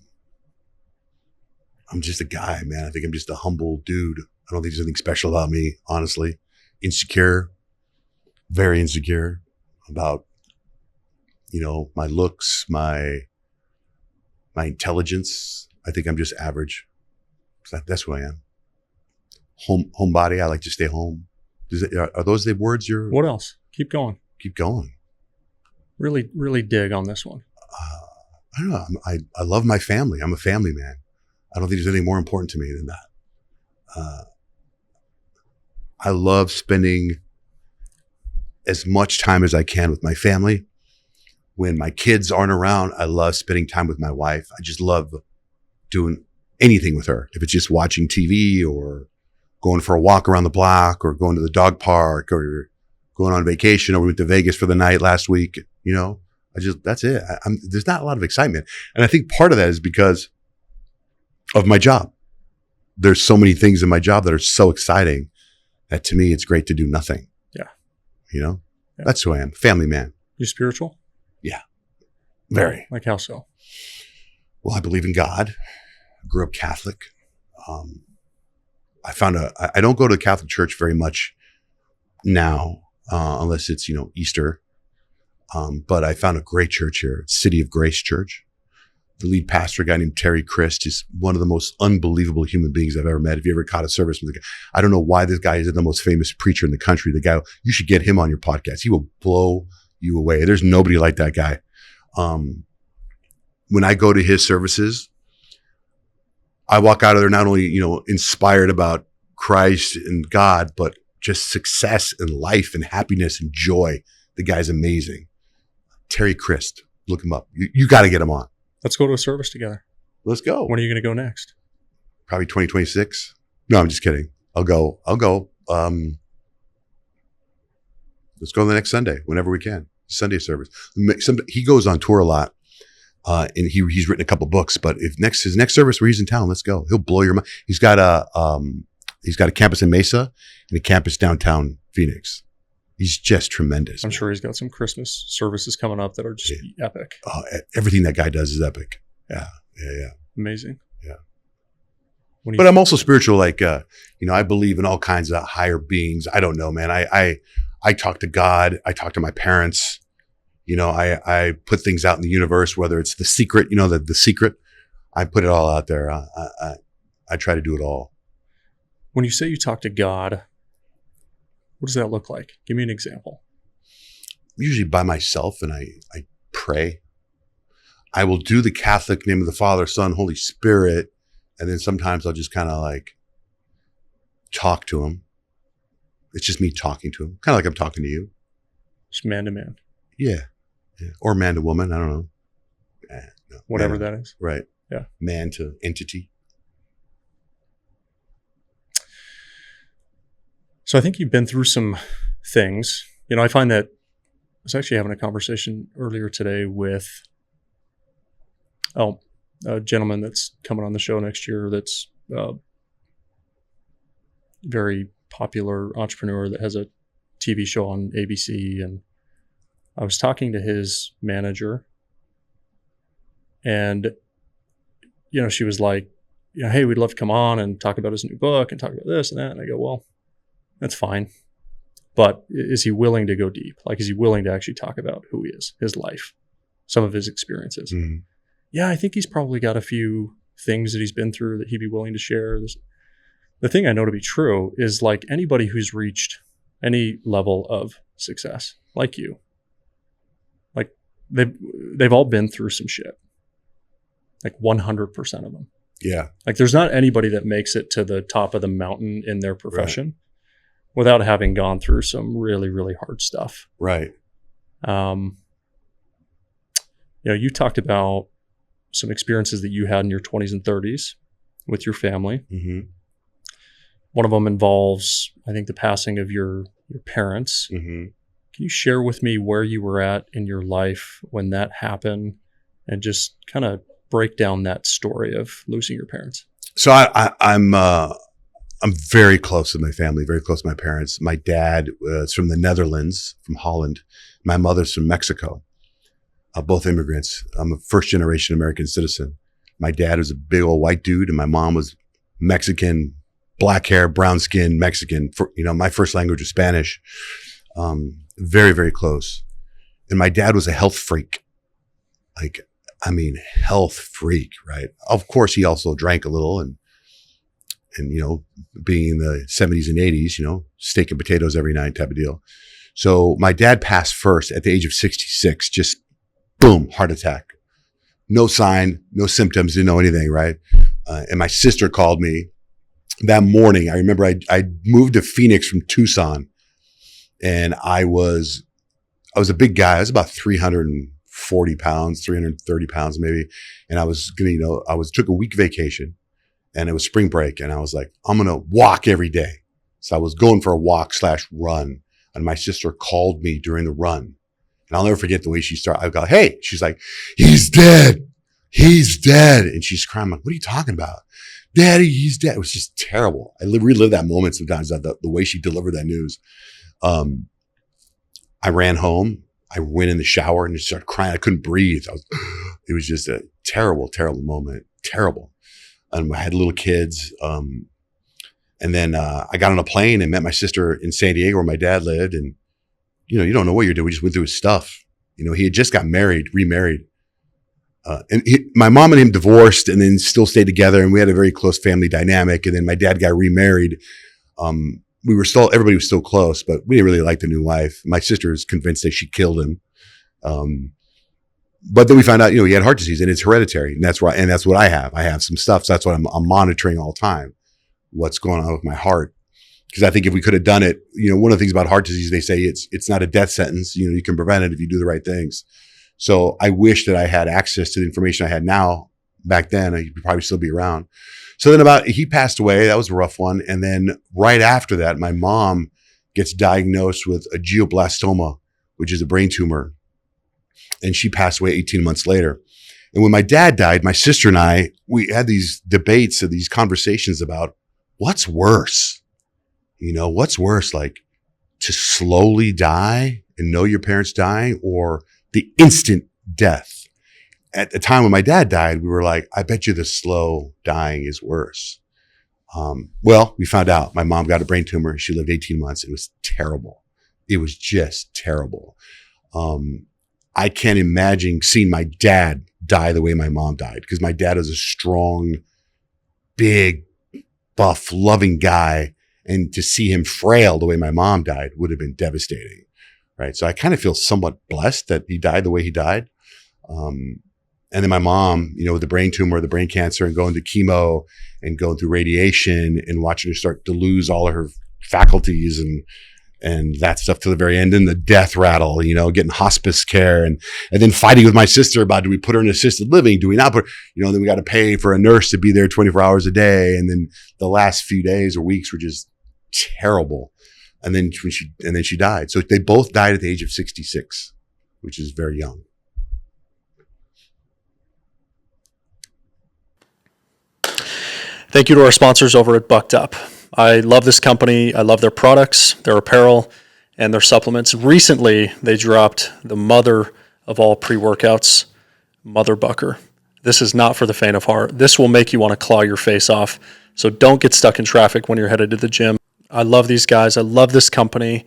S2: just a guy, man. I think I'm just a humble dude. I don't think there's anything special about me, honestly. Insecure, very insecure about, my looks, my intelligence. I think I'm just average. That's who I am. Homebody. I like to stay home. Are those the words you're?
S1: What else? Keep going.
S2: Keep going.
S1: Really, really dig on this one.
S2: I don't know. I love my family. I'm a family man. I don't think there's anything more important to me than that. I love spending as much time as I can with my family. When my kids aren't around, I love spending time with my wife. I just love doing anything with her. If it's just watching TV or going for a walk around the block or going to the dog park or going on vacation, or we went to Vegas for the night last week, that's it. There's not a lot of excitement. And I think part of that is because of my job. There's so many things in my job that are so exciting that to me, it's great to do nothing.
S1: Yeah.
S2: Yeah. That's who I am. Family man.
S1: You spiritual?
S2: Yeah. Very.
S1: Like how so?
S2: Well, I believe in God. I grew up Catholic. I don't go to the Catholic Church very much now, unless it's, Easter. But I found a great church here, City of Grace Church. The lead pastor, a guy named Terry Christ, is one of the most unbelievable human beings I've ever met. If you ever caught a service with the guy, I don't know why this guy isn't the most famous preacher in the country. The guy, you should get him on your podcast. He will blow you away. There's nobody like that guy. When I go to his services, I walk out of there not only, inspired about Christ and God, but just success and life and happiness and joy. The guy's amazing. Terry Christ, look him up. You got to get him on.
S1: Let's go to a service together.
S2: Let's go.
S1: When are you going to go next?
S2: Probably 2026. No, I'm just kidding. I'll go. Let's go the next Sunday, whenever we can. Sunday service. He goes on tour a lot. And he's written a couple books, but if his next service where he's in town, let's go. He'll blow your mind. He's got a campus in Mesa and a campus downtown Phoenix. He's just tremendous.
S1: I'm sure he's got some Christmas services coming up that are just epic.
S2: Everything that guy does is epic. Yeah.
S1: Amazing.
S2: Yeah.
S1: But
S2: I'm also spiritual. Like, I believe in all kinds of higher beings. I don't know, man. I talk to God. I talk to my parents. I put things out in the universe, whether it's the secret, the secret, I put it all out there. I try to do it all.
S1: When you say you talk to God, what does that look like? Give me an example.
S2: Usually by myself, and I pray. I will do the Catholic name of the Father, Son, Holy Spirit. And then sometimes I'll just kind of like talk to him. It's just me talking to him. Kind of like I'm talking to you.
S1: Just man to man.
S2: Yeah. Or man to woman. I don't know. No,
S1: whatever that is.
S2: Right.
S1: Yeah.
S2: Man to entity.
S1: So I think you've been through some things. I find that I was actually having a conversation earlier today with a gentleman that's coming on the show next year that's very popular entrepreneur that has a TV show on ABC. And I was talking to his manager, and, she was like, hey, we'd love to come on and talk about his new book and talk about this and that. And I go, well, that's fine. But is he willing to go deep? Like, is he willing to actually talk about who he is, his life, some of his experiences? Mm-hmm. Yeah, I think he's probably got a few things that he's been through that he'd be willing to share. The thing I know to be true is, like, anybody who's reached any level of success, like you, like they've all been through some shit. Like 100% of them.
S2: Yeah.
S1: Like, there's not anybody that makes it to the top of the mountain in their profession without having gone through some really, really hard stuff.
S2: Right.
S1: You talked about some experiences that you had in your 20s and 30s with your family.
S2: Mm-hmm.
S1: One of them involves, I think, the passing of your parents.
S2: Mm-hmm.
S1: Can you share with me where you were at in your life when that happened, and just kind of break down that story of losing your parents?
S2: So I'm very close to my family, very close to my parents. My dad is from the Netherlands, from Holland. My mother's from Mexico, both immigrants. I'm a first generation American citizen. My dad was a big old white dude, and my mom was Mexican, black hair, brown skin, Mexican. My first language was Spanish. Very, very close. And my dad was a health freak. Health freak, right? Of course, he also drank a little, and being in the 70s and 80s, steak and potatoes every night type of deal. So my dad passed first at the age of 66, just boom, heart attack. No sign, no symptoms, didn't know anything, right? And my sister called me that morning. I remember I moved to Phoenix from Tucson, and I was a big guy. I was about 340 pounds, 330 pounds maybe. And I was took a week vacation. And it was spring break, and I was like, I'm going to walk every day. So I was going for a walk/run, and my sister called me during the run. And I'll never forget the way she started. I go, hey, she's like, he's dead. He's dead. And she's crying. I'm like, what are you talking about? Daddy, he's dead. It was just terrible. I relive that moment sometimes, the way she delivered that news. I ran home. I went in the shower and just started crying. I couldn't breathe. It was just a terrible, terrible moment. Terrible. And I had little kids. And then I got on a plane and met my sister in San Diego, where my dad lived. And, you don't know what you're doing. We just went through his stuff. He had just got remarried. My mom and him divorced and then still stayed together. And we had a very close family dynamic. And then my dad got remarried. Everybody was still close, but we didn't really like the new wife. My sister was convinced that she killed him. But then we found out, he had heart disease, and it's hereditary. And that's what I have. I have some stuff. So that's what I'm monitoring all the time. What's going on with my heart? Because I think if we could have done it, one of the things about heart disease, they say it's not a death sentence. You can prevent it if you do the right things. So I wish that I had access to the information I had now. Back then, he'd probably still be around. So then he passed away. That was a rough one. And then right after that, my mom gets diagnosed with a glioblastoma, which is a brain tumor. And she passed away 18 months later. And when my dad died, my sister and I, we had these debates and these conversations about what's worse. What's worse, like to slowly die and know your parents dying, or the instant death? At the time when my dad died, we were like, I bet you the slow dying is worse. Well, we found out my mom got a brain tumor. She lived 18 months. It was terrible. It was just terrible. I can't imagine seeing my dad die the way my mom died, because my dad is a strong, big, buff, loving guy. And to see him frail the way my mom died would have been devastating. Right. So I kind of feel somewhat blessed that he died the way he died. And then my mom, with the brain tumor, the brain cancer, and going to chemo and going through radiation and watching her start to lose all of her faculties and that stuff to the very end, and the death rattle, getting hospice care and then fighting with my sister about, do we put her in assisted living? Do we not put, then we got to pay for a nurse to be there 24 hours a day. And then the last few days or weeks were just terrible. And then she died. So they both died at the age of 66, which is very young.
S1: Thank you to our sponsors over at Bucked Up. I love this company. I love their products, their apparel, and their supplements. Recently, they dropped the mother of all pre-workouts, Mother Bucker. This is not for the faint of heart. This will make you want to claw your face off. So don't get stuck in traffic when you're headed to the gym. I love these guys. I love this company,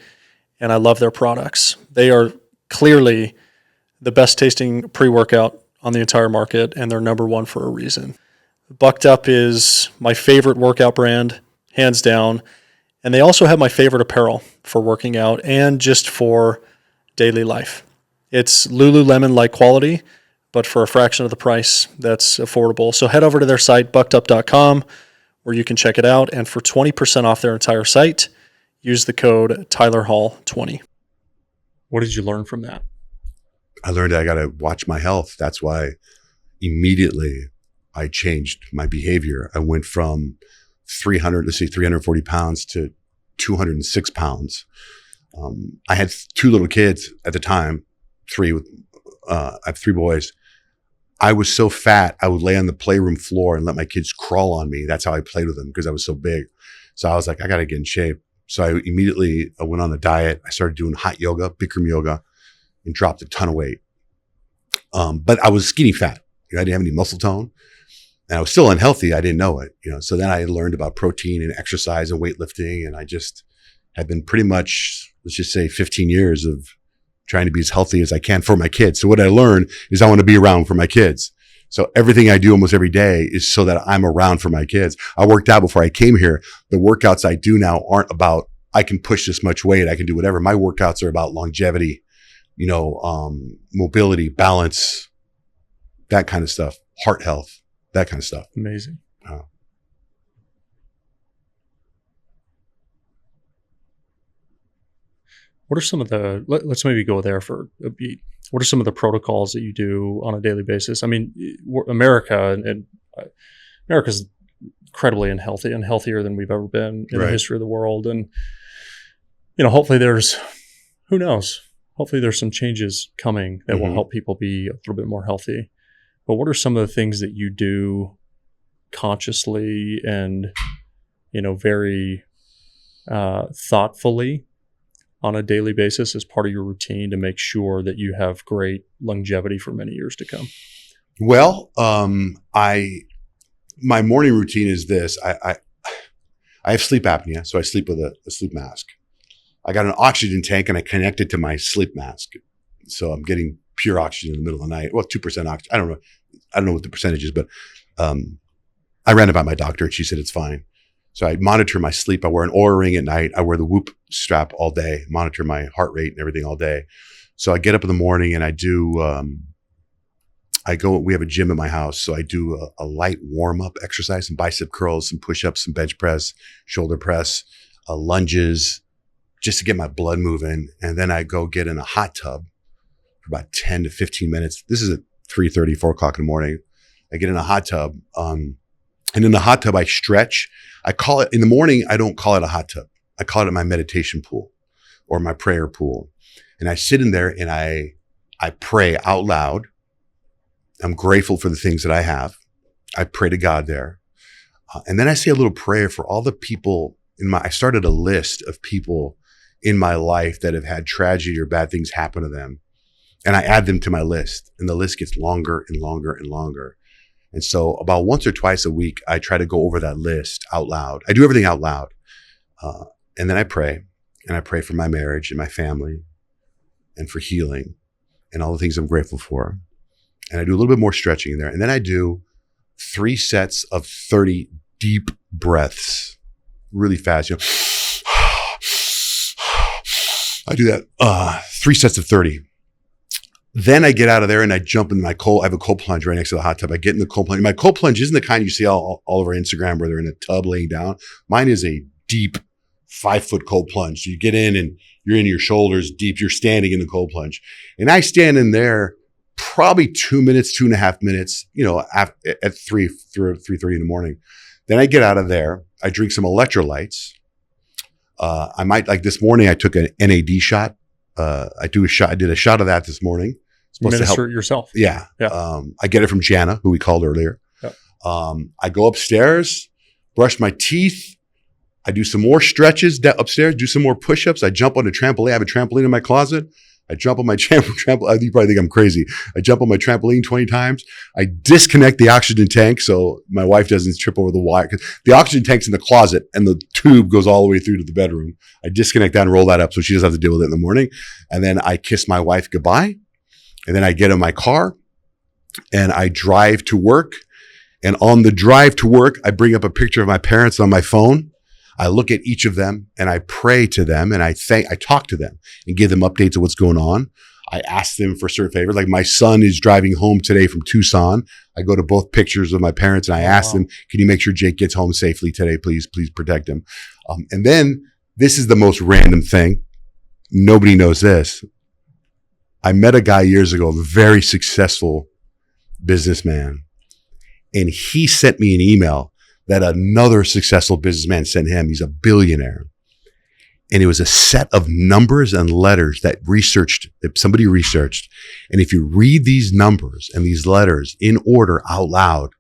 S1: and I love their products. They are clearly the best tasting pre-workout on the entire market, and they're number one for a reason. Bucked Up is my favorite workout brand, hands down. And they also have my favorite apparel for working out and just for daily life. It's Lululemon-like quality, but for a fraction of the price that's affordable. So head over to their site, buckedup.com, where you can check it out. And for 20% off their entire site, use the code TylerHall20. What did you learn from that?
S2: I learned I got to watch my health. That's why immediately I changed my behavior. I went from 340 pounds to 206 pounds. I had 2 little kids at the time, 3 with, I have 3 boys. I was so fat, I would lay on the playroom floor and let my kids crawl on me. That's how I played with them because I was so big. So I was like, I got to get in shape. So I immediately went on a diet. I started doing hot yoga, Bikram yoga, and dropped a ton of weight. But I was skinny fat. I didn't have any muscle tone. And I was still unhealthy. I didn't know it, So then I learned about protein and exercise and weightlifting. And I just have been pretty much, let's just say 15 years of trying to be as healthy as I can for my kids. So what I learned is I want to be around for my kids. So everything I do almost every day is so that I'm around for my kids. I worked out before I came here. The workouts I do now aren't about, I can push this much weight. I can do whatever. My workouts are about longevity, mobility, balance, that kind of stuff, heart health. That kind of stuff.
S1: Amazing. What are some of the, let's maybe go there for a beat. What are some of the protocols that you do on a daily basis? I mean, America's incredibly unhealthy and healthier than we've ever been in the history of the world. And, hopefully who knows? Hopefully there's some changes coming that will help people be a little bit more healthy. But what are some of the things that you do consciously and, very thoughtfully on a daily basis as part of your routine to make sure that you have great longevity for many years to come?
S2: Well, my morning routine is this. I have sleep apnea, so I sleep with a sleep mask. I got an oxygen tank and I connect it to my sleep mask. So I'm getting pure oxygen in the middle of the night. Well, 2% oxygen. I don't know what the percentage is, but I ran it by my doctor and she said it's fine. So I monitor my sleep. I wear an Oura ring at night. I wear the Whoop strap all day, monitor my heart rate and everything all day. So I get up in the morning and I do, we have a gym at my house. So I do a light warm up exercise, some bicep curls, some push-ups, some bench press, shoulder press, lunges, just to get my blood moving. And then I go get in a hot tub for about 10 to 15 minutes. This is at 3:30, 4 o'clock in the morning. I get in a hot tub. And in the hot tub, I stretch. I call it, in the morning, I don't call it a hot tub. I call it my meditation pool or my prayer pool. And I sit in there and I pray out loud. I'm grateful for the things that I have. I pray to God there. And then I say a little prayer for all the people I started a list of people in my life that have had tragedy or bad things happen to them. And I add them to my list, and the list gets longer and longer and longer. And so about once or twice a week, I try to go over that list out loud. I do everything out loud. And then I pray, and I pray for my marriage and my family and for healing and all the things I'm grateful for. And I do a little bit more stretching in there. And then I do 3 sets of 30 deep breaths really fast. I do that 3 sets of 30. Then I get out of there and I jump in I have a cold plunge right next to the hot tub. I get in the cold plunge. My cold plunge isn't the kind you see all over Instagram where they're in a tub laying down. Mine is a deep 5-foot cold plunge. So you get in and you're in your shoulders deep. You're standing in the cold plunge. And I stand in there probably 2 minutes, 2.5 minutes, at 3:30 in the morning. Then I get out of there. I drink some electrolytes. I might, like this morning, I took an NAD shot. I did a shot of that this morning.
S1: Minister it yourself.
S2: Yeah. I get it from Jana, who we called earlier.
S1: Yep.
S2: I go upstairs, brush my teeth, I do some more stretches upstairs, do some more push-ups. I jump on a trampoline. I have a trampoline in my closet. I jump on my trampoline. You probably think I'm crazy. I jump on my trampoline 20 times. I disconnect the oxygen tank so my wife doesn't trip over the wire. Because the oxygen tank's in the closet and the tube goes all the way through to the bedroom. I disconnect that and roll that up so she doesn't have to deal with it in the morning. And then I kiss my wife goodbye. And then I get in my car and I drive to work. And on the drive to work, I bring up a picture of my parents on my phone. I look at each of them and I pray to them and I talk to them and give them updates of what's going on. I ask them for certain favors. Like my son is driving home today from Tucson. I go to both pictures of my parents and I ask them, can you make sure Jake gets home safely today? Please protect him. And then this is the most random thing. Nobody knows this. I met a guy years ago, a very successful businessman, and he sent me an email that another successful businessman sent him. He's a billionaire. And it was a set of numbers and letters that somebody researched. And if you read these numbers and these letters in order out loud,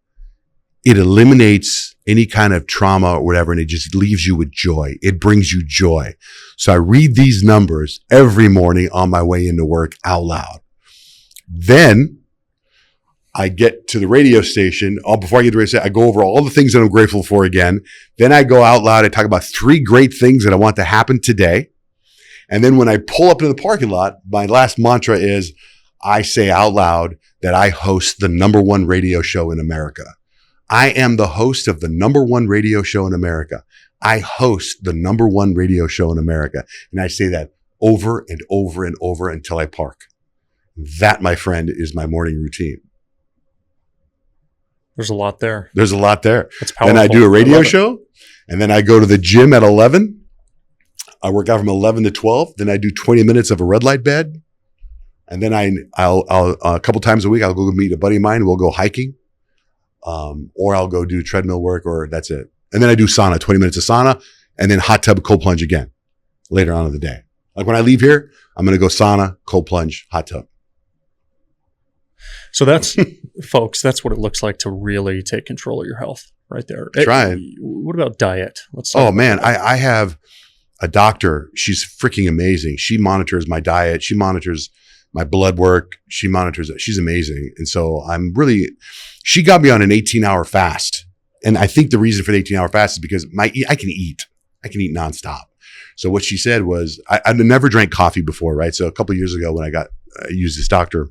S2: it eliminates any kind of trauma or whatever, and it just leaves you with joy. It brings you joy. So I read these numbers every morning on my way into work out loud. Then I get to the radio station. Before I get to the radio station, I go over all the things that I'm grateful for again. Then I go out loud. I talk about 3 great things that I want to happen today. And then when I pull up into the parking lot, my last mantra is I say out loud that I host the #1 radio show in America. I am the host of the #1 radio show in America. I host the #1 radio show in America. And I say that over and over and over until I park. That, my friend, is my morning routine.
S1: There's a lot there.
S2: There's a lot there.
S1: It's powerful.
S2: Then I do a radio show, and then I go to the gym at 11. I work out from 11 to 12. Then I do 20 minutes of a red light bed. And then I'll a couple times a week, I'll go meet a buddy of mine. We'll go hiking, or I'll go do treadmill work, or that's it. And then I do sauna, 20 minutes of sauna, and then hot tub, cold plunge again later on in the day. Like when I leave here, I'm going to go sauna, cold plunge, hot tub.
S1: So that's, folks, that's what it looks like to really take control of your health right there.
S2: Trying.
S1: What about diet?
S2: I have a doctor. She's freaking amazing. She monitors my diet. She monitors my blood work. She monitors it. She's amazing. And so she got me on an 18-hour fast. And I think the reason for the 18-hour fast is because I can eat nonstop. So what she said was, I've never drank coffee before, right? So a couple of years ago when I used this doctor,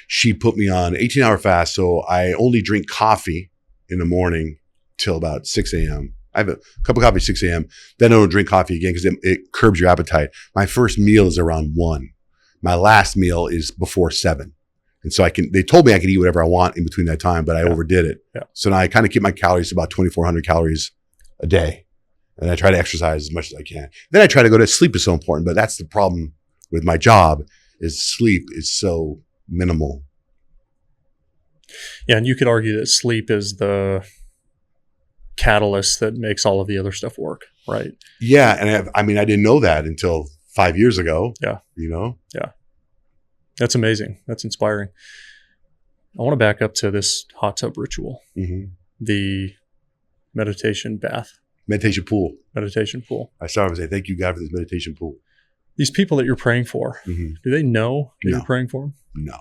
S2: she put me on 18-hour fast. So I only drink coffee in the morning till about 6 a.m. I have a cup of coffee at 6 a.m. Then I don't drink coffee again because it curbs your appetite. My first meal is around 1. My last meal is before 7. And so they told me I could eat whatever I want in between that time, but I overdid it. Yeah. So now I kind of keep my calories to about 2,400 calories a day. And I try to exercise as much as I can. Then I try to go to sleep. Is so important, but that's the problem with my job is sleep is so minimal.
S1: Yeah, and you could argue that sleep is the catalyst that makes all of the other stuff work, right?
S2: Yeah, and I didn't know that until 5 years ago.
S1: Yeah.
S2: Yeah.
S1: That's amazing. That's inspiring. I want to back up to this hot tub ritual, the meditation bath.
S2: Meditation pool.
S1: I
S2: started to say, thank you, God, for this meditation pool.
S1: These people that you're praying for, do they know that you're praying for them?
S2: No.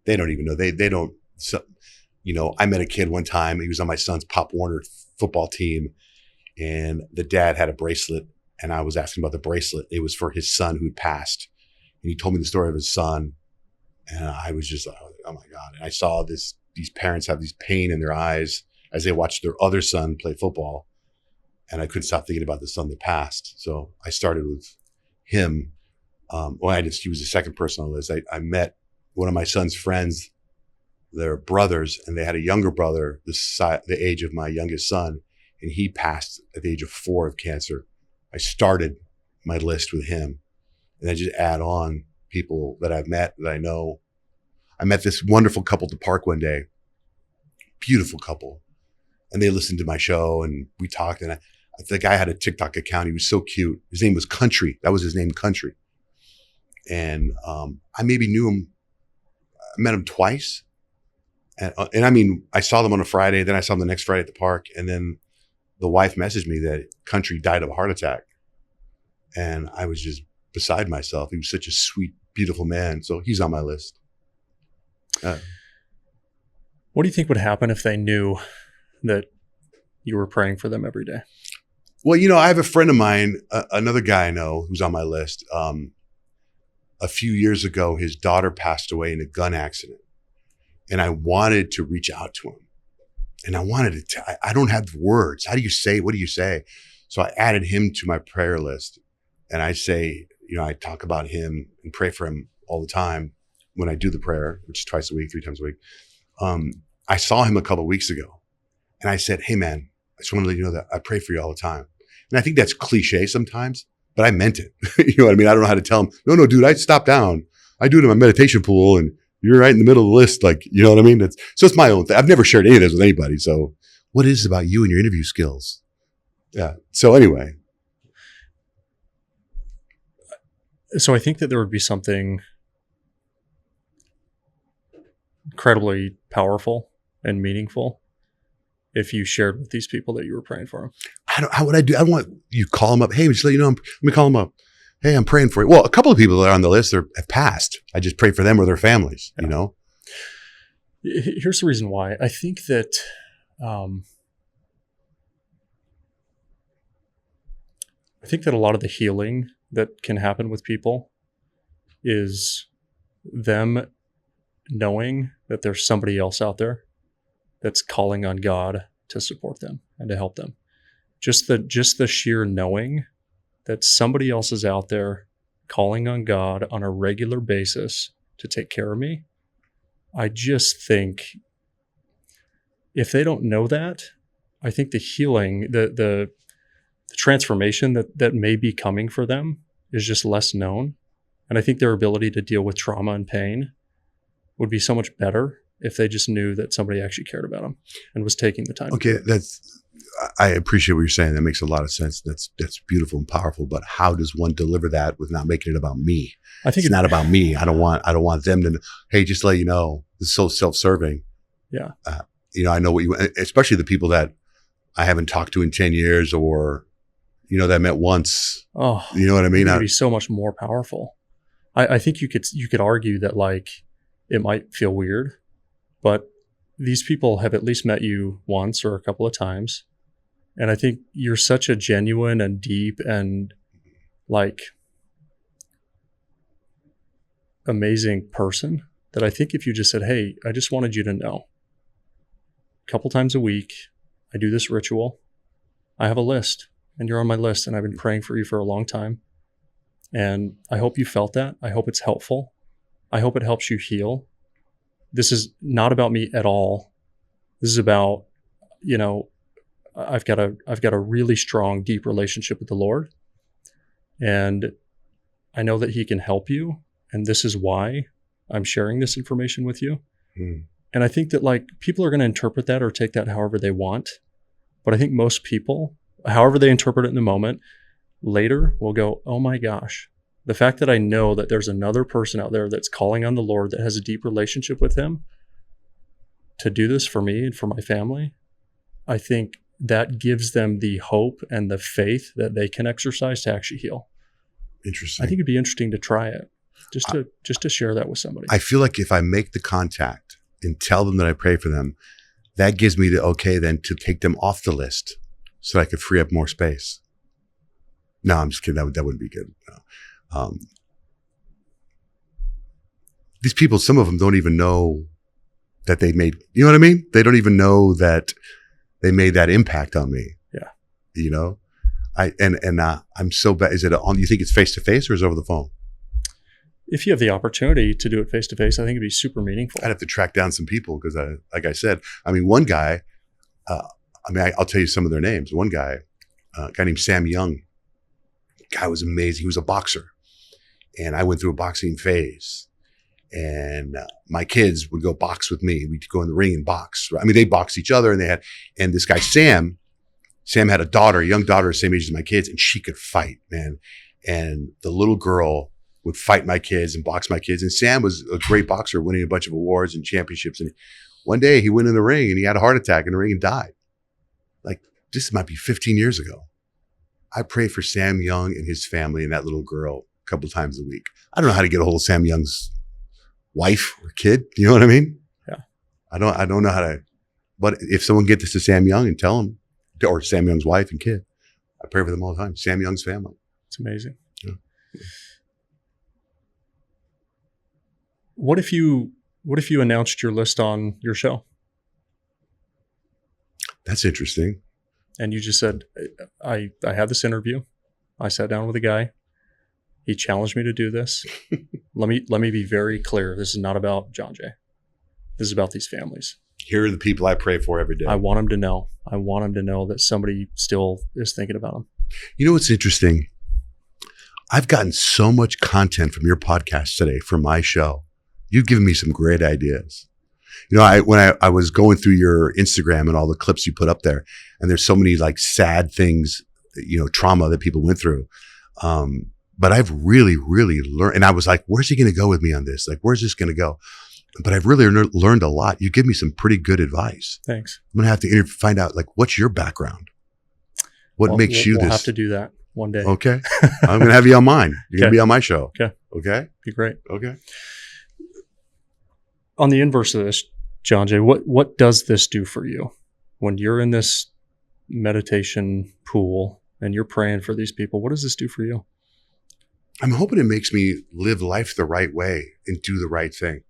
S2: They don't even know. They don't. So, I met a kid one time. He was on my son's Pop Warner football team, and the dad had a bracelet, and I was asking about the bracelet. It was for his son who had passed, and he told me the story of his son, and I was just like, oh my God. And I saw these parents have this pain in their eyes as they watched their other son play football, and I couldn't stop thinking about the son that passed. So I started with him. He was the second person on the list. I met one of my son's friends, their brothers, and they had a younger brother, the age of my youngest son, and he passed at the age of 4 of cancer. I started my list with him, and I just add on people that I've met that I know. I met this wonderful couple at the park one day, beautiful couple, and they listened to my show, and we talked, and the guy had a TikTok account. He was so cute. His name was Country. That was his name, Country. And I maybe knew him. I met him twice. And I saw them on a Friday. Then I saw them the next Friday at the park. And then the wife messaged me that country died of a heart attack. And I was just beside myself. He was such a sweet, beautiful man. So he's on my list.
S1: What do you think would happen if they knew that you were praying for them every day?
S2: Well, I have a friend of mine, another guy I know who's on my list. A few years ago, his daughter passed away in a gun accident. And I wanted to reach out to him. And I wanted to, I don't have the words. What do you say? So I added him to my prayer list. And I say, I talk about him and pray for him all the time when I do the prayer, which is twice a week, 3 times a week. I saw him a couple of weeks ago and I said, hey man, I just want to let you know that I pray for you all the time. And I think that's cliche sometimes, but I meant it. You know what I mean? I don't know how to tell him, no, dude, I stop down. I do it in my meditation pool and you're right in the middle of the list. Like, you know what I mean? So it's my own thing. I've never shared any of this with anybody. So what is it about you and your interview skills? Yeah. So anyway.
S1: So I think that there would be something incredibly powerful and meaningful if you shared with these people that you were praying for them.
S2: How would I do? I want you to call them up. Hey, just let you know, let me call them up. Hey, I'm praying for you. Well, a couple of people that are on the list have passed. I just pray for them or their families,
S1: Here's the reason why. I think that a lot of the healing that can happen with people is them knowing that there's somebody else out there that's calling on God to support them and to help them. Just the sheer knowing that somebody else is out there calling on God on a regular basis to take care of me. I just think if they don't know that, I think the healing, the transformation that may be coming for them is just less known. And I think their ability to deal with trauma and pain would be so much better if they just knew that somebody actually cared about them and was taking the time.
S2: Okay, I appreciate what you're saying. That makes a lot of sense. That's beautiful and powerful. But how does one deliver that with not making it about me? I think it's not about me. I don't want them to. Hey, just to let you know, this is so self-serving.
S1: Yeah.
S2: I know what you, especially the people that I haven't talked to in 10 years, or that I met once.
S1: Oh,
S2: you know what I mean?
S1: It would be so much more powerful. I think you could argue that like it might feel weird, but these people have at least met you once or a couple of times. And I think you're such a genuine and deep and like amazing person that I think if you just said, hey, I just wanted you to know, a couple times a week, I do this ritual. I have a list and you're on my list and I've been praying for you for a long time. And I hope you felt that. I hope it's helpful. I hope it helps you heal. This is not about me at all. This is about, I've got a really strong, deep relationship with the Lord. And I know that He can help you. And this is why I'm sharing this information with you. And I think that like people are going to interpret that or take that however they want. But I think most people, however they interpret it in the moment, later will go, oh my gosh, the fact that I know that there's another person out there that's calling on the Lord that has a deep relationship with Him to do this for me and for my family, I think that gives them the hope and the faith that they can exercise to actually heal.
S2: Interesting.
S1: I think it'd be interesting to try it, just to share that with somebody.
S2: I feel like if I make the contact and tell them that I pray for them, that gives me the okay then to take them off the list so that I could free up more space. No, I'm just kidding. That wouldn't be good. No. These people, some of them don't even know that they made, you know what I mean? They don't even know that they made that impact on me.
S1: Yeah.
S2: I'm so bad. Is it on, you think it's face to face or is it over the phone?
S1: If you have the opportunity to do it face to face, I think it'd be super meaningful.
S2: I'd have to track down some people because like I said, one guy, I'll tell you some of their names. One guy, a guy named Sam Young, guy was amazing. He was a boxer and I went through a boxing phase and my kids would go box with me. We'd go in the ring and box. They boxed each other and this guy, Sam had a young daughter, the same age as my kids, and she could fight, man. And the little girl would fight my kids and box my kids. And Sam was a great boxer, winning a bunch of awards and championships. And one day he went in the ring and he had a heart attack in the ring and died. Like this might be 15 years ago. I pray for Sam Young and his family and that little girl a couple times a week. I don't know how to get a hold of Sam Young's wife or kid. You know what I mean?
S1: Yeah.
S2: I don't know how to, but if someone get this to Sam Young and tell him, or Sam Young's wife and kid, I pray for them all the time. Sam Young's family.
S1: It's amazing.
S2: Yeah.
S1: What if you announced your list on your show?
S2: That's interesting.
S1: And you just said, I had this interview. I sat down with a guy. He challenged me to do this. Let me be very clear. This is not about Johnjay. This is about these families.
S2: Here are the people I pray for every day.
S1: I want them to know. I want them to know that somebody still is thinking about them.
S2: You know what's interesting? I've gotten so much content from your podcast today for my show. You've given me some great ideas. You know, when I was going through your Instagram and all the clips you put up there, and there's so many like sad things, you know, trauma that people went through. But I've really, really learned, and I was like, where's he going to go with me on this? Like, where's this going to go? But I've really learned a lot. You give me some pretty good advice.
S1: Thanks.
S2: I'm going to have to find out, like, what's your background? What makes you
S1: we'll
S2: this?
S1: Have to do that one day.
S2: Okay. I'm going to have you on mine. You're going to be on my show.
S1: Okay.
S2: Okay.
S1: Be great.
S2: Okay.
S1: On the inverse of this, Johnjay, what does this do for you when you're in this meditation pool and you're praying for these people? What does this do for you?
S2: I'm hoping it makes me live life the right way and do the right thing.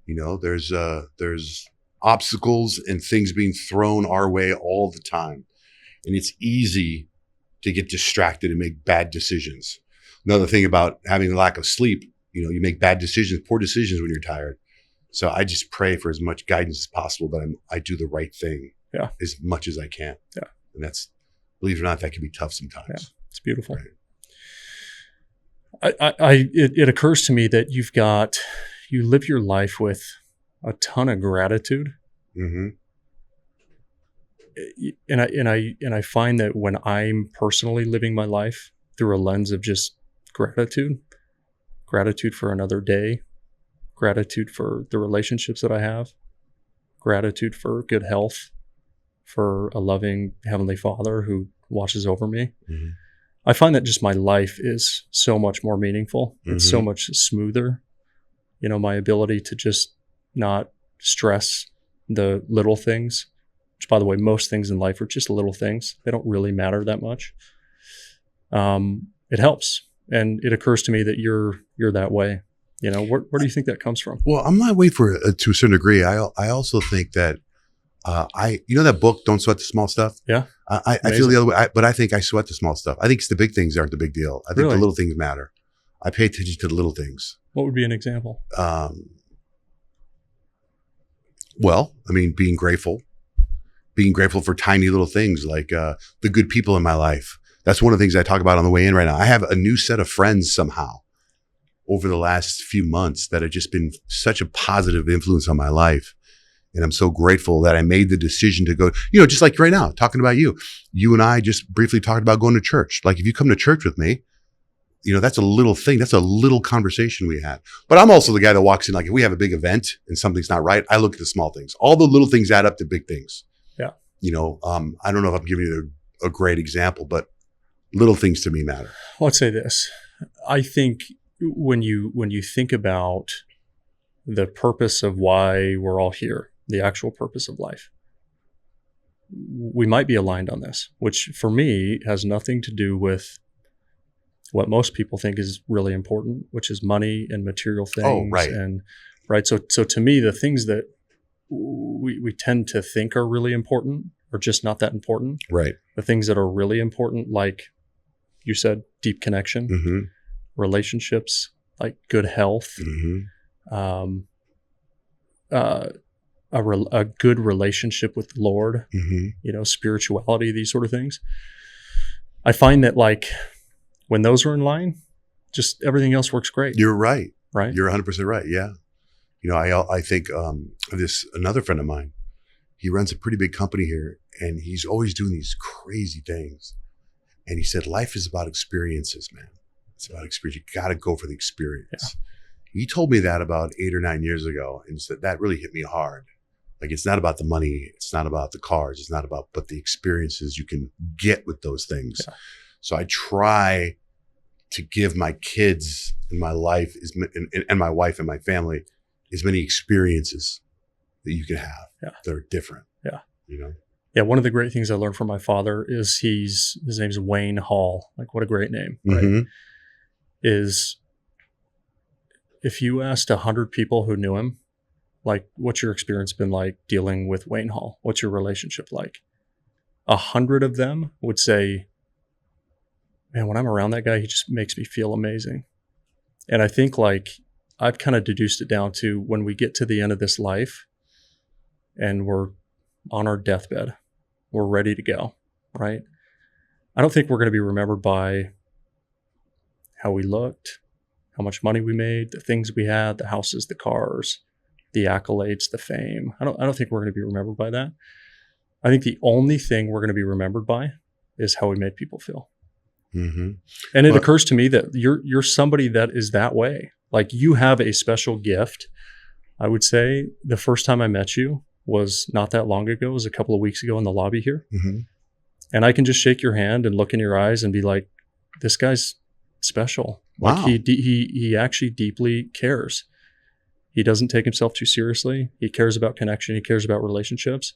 S2: You know, there's obstacles and things being thrown our way all the time. And it's easy to get distracted and make bad decisions. Another thing about having a lack of sleep, you know, you make bad decisions, poor decisions when you're tired. So I just pray for as much guidance as possible that I do the right thing as much as I can.
S1: Yeah.
S2: And that's, believe it or not, that can be tough sometimes.
S1: Yeah, it's beautiful.
S2: Right.
S1: It occurs to me that you live your life with a ton of gratitude.
S2: Mm-hmm.
S1: And I find that when I'm personally living my life through a lens of just gratitude for another day, gratitude for the relationships that I have, gratitude for good health, for a loving Heavenly Father who watches over me.
S2: Mm-hmm.
S1: I find that just my life is so much more meaningful. It's so
S2: Mm-hmm.
S1: much smoother. You know, my ability to just not stress the little things, which, by the way, most things in life are just little things. They don't really matter that much. It helps. And it occurs to me that you're that way. You know, where do you think that comes from?
S2: Well, I'm that way to a certain degree. I also think that you know that book, Don't Sweat the Small Stuff?
S1: Yeah.
S2: I feel the other way, but I think I sweat the small stuff. I think it's the big things aren't the big deal. I think
S1: Really?
S2: the little things matter. I pay attention to the little things.
S1: What would be an example?
S2: Well, I mean, being grateful for tiny little things like the good people in my life. That's one of the things I talk about on the way in right now. I have a new set of friends somehow over the last few months that have just been such a positive influence on my life. And I'm so grateful that I made the decision to go, you know, just like right now, talking about you and I just briefly talked about going to church. Like if you come to church with me, you know, that's a little thing. That's a little conversation we had. But I'm also the guy that walks in, like if we have a big event and something's not right, I look at the small things. All the little things add up to big things.
S1: Yeah.
S2: You know, I don't know if I'm giving you a great example, but little things to me matter.
S1: Well, let's say this. I think when you think about the purpose of why we're all here, the actual purpose of life, we might be aligned on this, which for me has nothing to do with what most people think is really important, which is money and material things.
S2: Oh, right.
S1: And right. So to me, the things that we tend to think are really important are just not that important.
S2: Right.
S1: The things that are really important, like you said, deep connection,
S2: Mm-hmm.
S1: relationships, like good health,
S2: Mm-hmm.
S1: a good relationship with the Lord,
S2: Mm-hmm.
S1: you know, spirituality, these sort of things. I find that like when those are in line, just everything else works great.
S2: You're right.
S1: Right.
S2: You're 100% right. Yeah. You know, I think another friend of mine, he runs a pretty big company here and he's always doing these crazy things. And he said, life is about experiences, man. It's about experience. You got to go for the experience.
S1: Yeah.
S2: He told me that about 8 or 9 years ago and said that really hit me hard. Like, it's not about the money. It's not about the cars. It's not about, but the experiences you can get with those things.
S1: Yeah.
S2: So I try to give my kids in my life and my wife and my family as many experiences that you can have that are different.
S1: Yeah.
S2: You know?
S1: Yeah. One of the great things I learned from my father is his name's Wayne Hall. Like, what a great name, right?
S2: Mm-hmm.
S1: Is if you asked 100 people who knew him, like, what's your experience been like dealing with Wayne Hall? What's your relationship like? 100 of them would say, man, when I'm around that guy, he just makes me feel amazing. And I think, like, I've kind of deduced it down to when we get to the end of this life and we're on our deathbed, we're ready to go, right? I don't think we're going to be remembered by how we looked, how much money we made, the things we had, the houses, the cars, the accolades, the fame. I don't think we're going to be remembered by that. I think the only thing we're going to be remembered by is how we made people feel.
S2: Mm-hmm.
S1: And it occurs to me that you're somebody that is that way. Like, you have a special gift. I would say the first time I met you was not that long ago. It was a couple of weeks ago in the lobby here.
S2: Mm-hmm.
S1: And I can just shake your hand and look in your eyes and be like, this guy's special.
S2: Wow.
S1: Like, he actually deeply cares. He doesn't take himself too seriously. He cares about connection. He cares about relationships.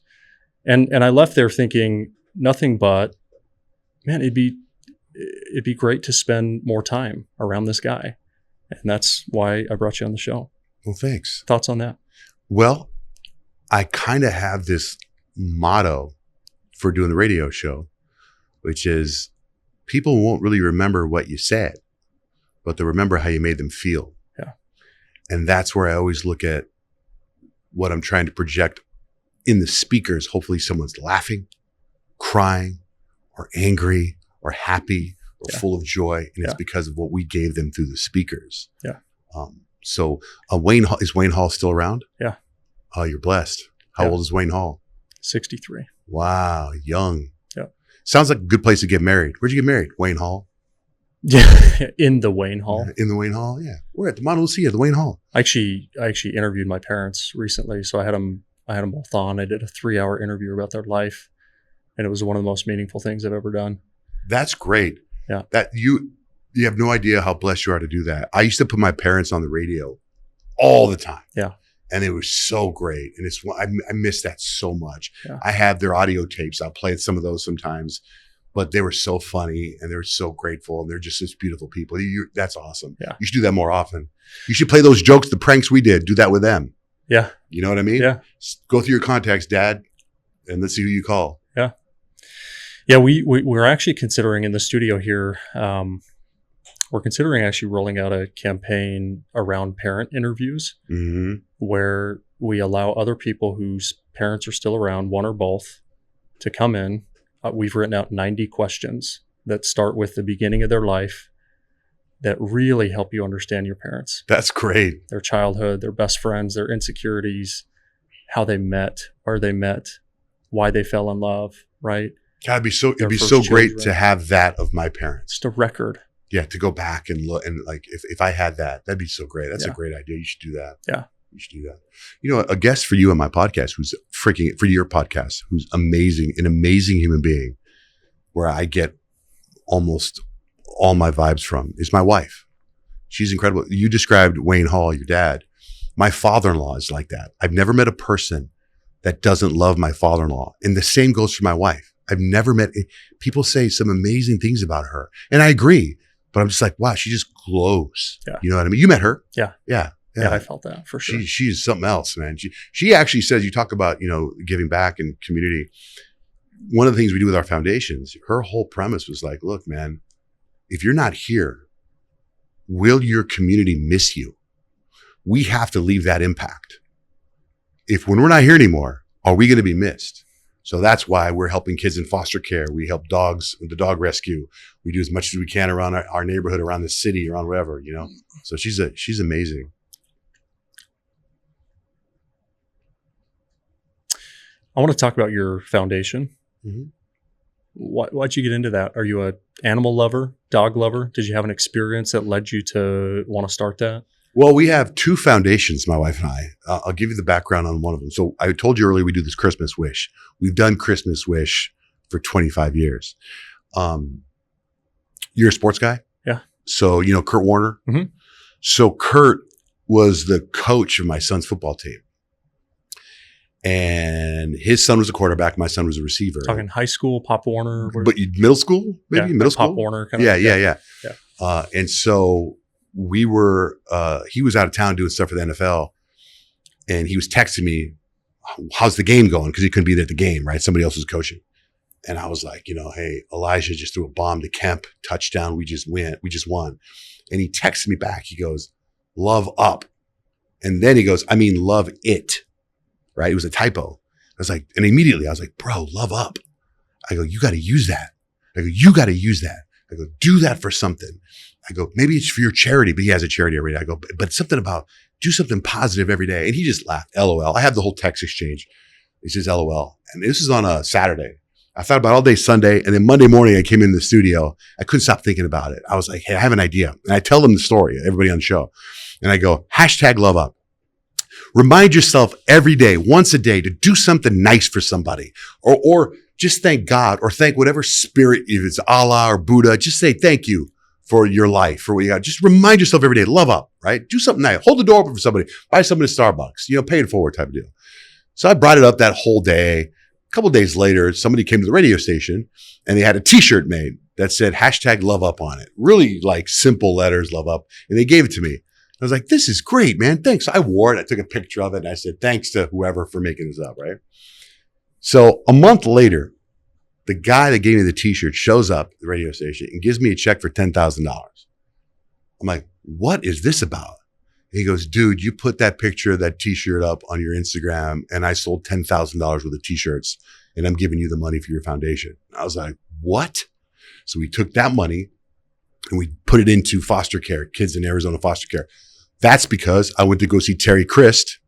S1: And I left there thinking nothing but, man, it'd be great to spend more time around this guy. And that's why I brought you on the show.
S2: Well, thanks.
S1: Thoughts on that?
S2: Well, I kind of have this motto for doing the radio show, which is people won't really remember what you said, but they'll remember how you made them feel.
S1: Yeah.
S2: And that's where I always look at what I'm trying to project in the speakers. Hopefully someone's laughing, crying, or angry, or happy, or full of joy. And it's because of what we gave them through the speakers.
S1: Yeah.
S2: So is Wayne Hall still around?
S1: Yeah.
S2: Oh, you're blessed. How old is Wayne Hall?
S1: 63.
S2: Wow. Young.
S1: Yeah.
S2: Sounds like a good place to get married. Where'd you get married? Wayne Hall?
S1: Yeah. In the Wayne Hall.
S2: In the Wayne Hall? Yeah. We're at the Monte Lucia, the Wayne Hall.
S1: I actually interviewed my parents recently. So I had them both on. I did a 3-hour interview about their life. And it was one of the most meaningful things I've ever done.
S2: That's great.
S1: Yeah.
S2: That you have no idea how blessed you are to do that. I used to put my parents on the radio all the time.
S1: Yeah.
S2: And it was so great. And I miss that so much.
S1: Yeah.
S2: I have their audio tapes. I'll play some of those sometimes, but they were so funny and they're so grateful and they're just such beautiful people. That's awesome.
S1: Yeah.
S2: You should do that more often. You should play those jokes, the pranks we did, do that with them.
S1: Yeah.
S2: You know what I mean?
S1: Yeah.
S2: Go through your contacts, Dad, and let's see who you call.
S1: Yeah. Yeah. We're actually considering in the studio here, we're considering actually rolling out a campaign around parent interviews where we allow other people whose parents are still around, one or both, to come in. We've written out 90 questions that start with the beginning of their life that really help you understand your parents.
S2: That's great.
S1: Their childhood, their best friends, their insecurities, how they met, where they met, why they fell in love, right?
S2: God, it'd be so
S1: children.
S2: great to have that of my parents.
S1: Just a record.
S2: Yeah, to go back and look and like if I had that, that'd be so great. That's a great idea. You should do that.
S1: Yeah.
S2: You should do that. You know, a guest for you on my podcast who's for your podcast, who's amazing, an amazing human being, where I get almost all my vibes from is my wife. She's incredible. You described Wayne Hall, your dad. My father-in-law is like that. I've never met a person that doesn't love my father-in-law. And the same goes for my wife. I've never met, people say some amazing things about her. And I agree, but I'm just like, wow, she just glows.
S1: Yeah.
S2: You know what I mean? You met her.
S1: Yeah.
S2: Yeah.
S1: Yeah, I felt that for sure.
S2: She's something else, man. She actually says, you talk about, giving back and community. One of the things we do with our foundations, her whole premise was like, look, man, if you're not here, will your community miss you? We have to leave that impact. When we're not here anymore, are we going to be missed? So that's why we're helping kids in foster care. We help dogs, the dog rescue. We do as much as we can around our neighborhood, around the city, around wherever, So she's amazing.
S1: I want to talk about your foundation.
S2: Mm-hmm.
S1: Why'd you get into that? Are you an animal lover, dog lover? Did you have an experience that led you to want to start that?
S2: Well, we have two foundations, my wife and I. I'll give you the background on one of them. So I told you earlier we do this Christmas Wish. We've done Christmas Wish for 25 years. You're a sports guy?
S1: Yeah.
S2: So, you know, Kurt Warner?
S1: Mhm.
S2: So Kurt was the coach of my son's football team. And his son was a quarterback. My son was a receiver.
S1: Talking high school, Pop Warner.
S2: But middle school? Maybe middle school?
S1: Pop Warner.
S2: Yeah. And so we were, he was out of town doing stuff for the NFL. And he was texting me, how's the game going? Because he couldn't be there at the game, right? Somebody else was coaching. And I was like, you know, hey, Elijah just threw a bomb to Kemp, touchdown. We just won. And he texted me back. He goes, love up. And then he goes, I mean, love it. Right? It was a typo. I was like, and immediately I was like, bro, love up. I go, you got to use that. I go, you got to use that. I go, do that for something. I go, maybe it's for your charity, but he has a charity every day. I go, but something about do something positive every day. And he just laughed. LOL. I have the whole text exchange. He says, LOL. And this is on a Saturday. I thought about it all day Sunday. And then Monday morning, I came in the studio. I couldn't stop thinking about it. I was like, hey, I have an idea. And I tell them the story, everybody on the show. And I go, hashtag love up. Remind yourself every day, once a day, to do something nice for somebody, or just thank God, or thank whatever spirit, if it's Allah or Buddha, just say thank you for your life, for what you got. Just remind yourself every day, love up, right? Do something nice. Hold the door open for somebody. Buy something at Starbucks, pay it forward type of deal. So I brought it up that whole day. A couple of days later, somebody came to the radio station and they had a t-shirt made that said hashtag love up on it. Really like simple letters, love up. And they gave it to me. I was like, this is great, man. Thanks. So I wore it. I took a picture of it and I said, thanks to whoever for making this up, right? So a month later, the guy that gave me the t-shirt shows up at the radio station and gives me a check for $10,000. I'm like, what is this about? And he goes, dude, you put that picture of that t-shirt up on your Instagram and I sold $10,000 worth of t-shirts and I'm giving you the money for your foundation. I was like, what? So we took that money and we put it into foster care, kids in Arizona foster care. That's because I went to go see Terry Christ,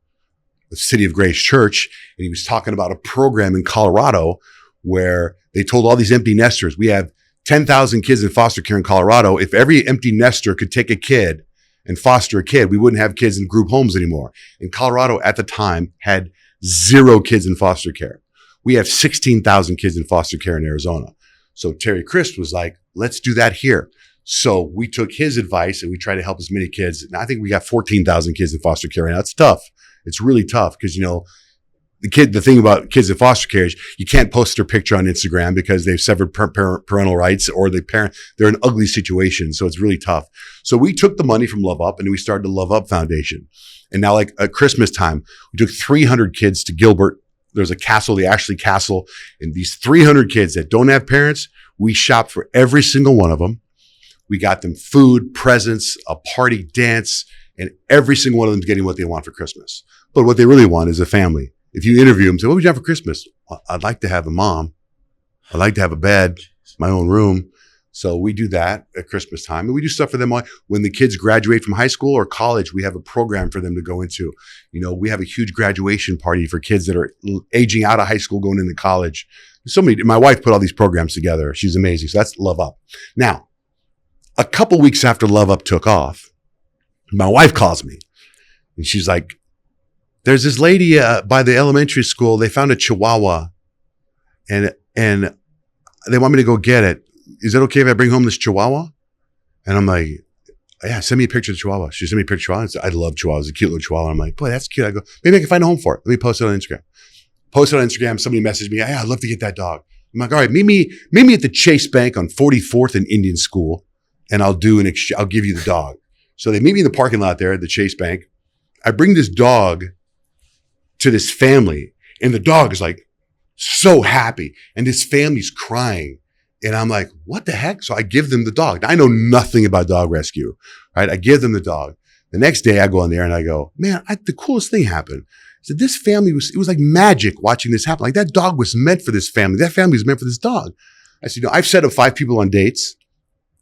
S2: the City of Grace Church, and he was talking about a program in Colorado where they told all these empty nesters, we have 10,000 kids in foster care in Colorado. If every empty nester could take a kid and foster a kid, we wouldn't have kids in group homes anymore. And Colorado at the time had 0 kids in foster care. We have 16,000 kids in foster care in Arizona. So Terry Christ was like, let's do that here. So we took his advice and we tried to help as many kids. And I think we got 14,000 kids in foster care right now. It's tough. It's really tough because, the thing about kids in foster care is you can't post their picture on Instagram because they've severed parental rights or they're in an ugly situation. So it's really tough. So we took the money from Love Up and we started the Love Up Foundation. And now like at Christmas time, we took 300 kids to Gilbert. There's a castle, the Ashley Castle. And these 300 kids that don't have parents, we shopped for every single one of them. We got them food, presents, a party dance, and every single one of them is getting what they want for Christmas. But what they really want is a family. If you interview them, say, what would you have for Christmas? I'd like to have a mom. I'd like to have a bed, my own room. So we do that at Christmas time. And we do stuff for them. When the kids graduate from high school or college, we have a program for them to go into. We have a huge graduation party for kids that are aging out of high school, going into college. My wife put all these programs together. She's amazing. So that's Love Up. Now, a couple weeks after Love Up took off, my wife calls me and she's like, there's this lady by the elementary school. They found a Chihuahua and they want me to go get it. Is it okay if I bring home this Chihuahua? And I'm like, yeah, send me a picture of the Chihuahua. She sent me a picture of Chihuahua. I love Chihuahuas. It's a cute little Chihuahua. And I'm like, boy, that's cute. I go, maybe I can find a home for it. Let me post it on Instagram. Post it on Instagram. Somebody messaged me. Yeah, I'd love to get that dog. I'm like, all right, meet me at the Chase Bank on 44th and Indian School. And I'll give you the dog. So they meet me in the parking lot there at the Chase Bank. I bring this dog to this family and the dog is like so happy and this family's crying. And I'm like, what the heck? So I give them the dog. Now, I know nothing about dog rescue, right? I give them the dog. The next day I go in there and I go, man, the coolest thing happened. So this family it was like magic watching this happen. Like that dog was meant for this family. That family was meant for this dog. I said, I've set up 5 people on dates.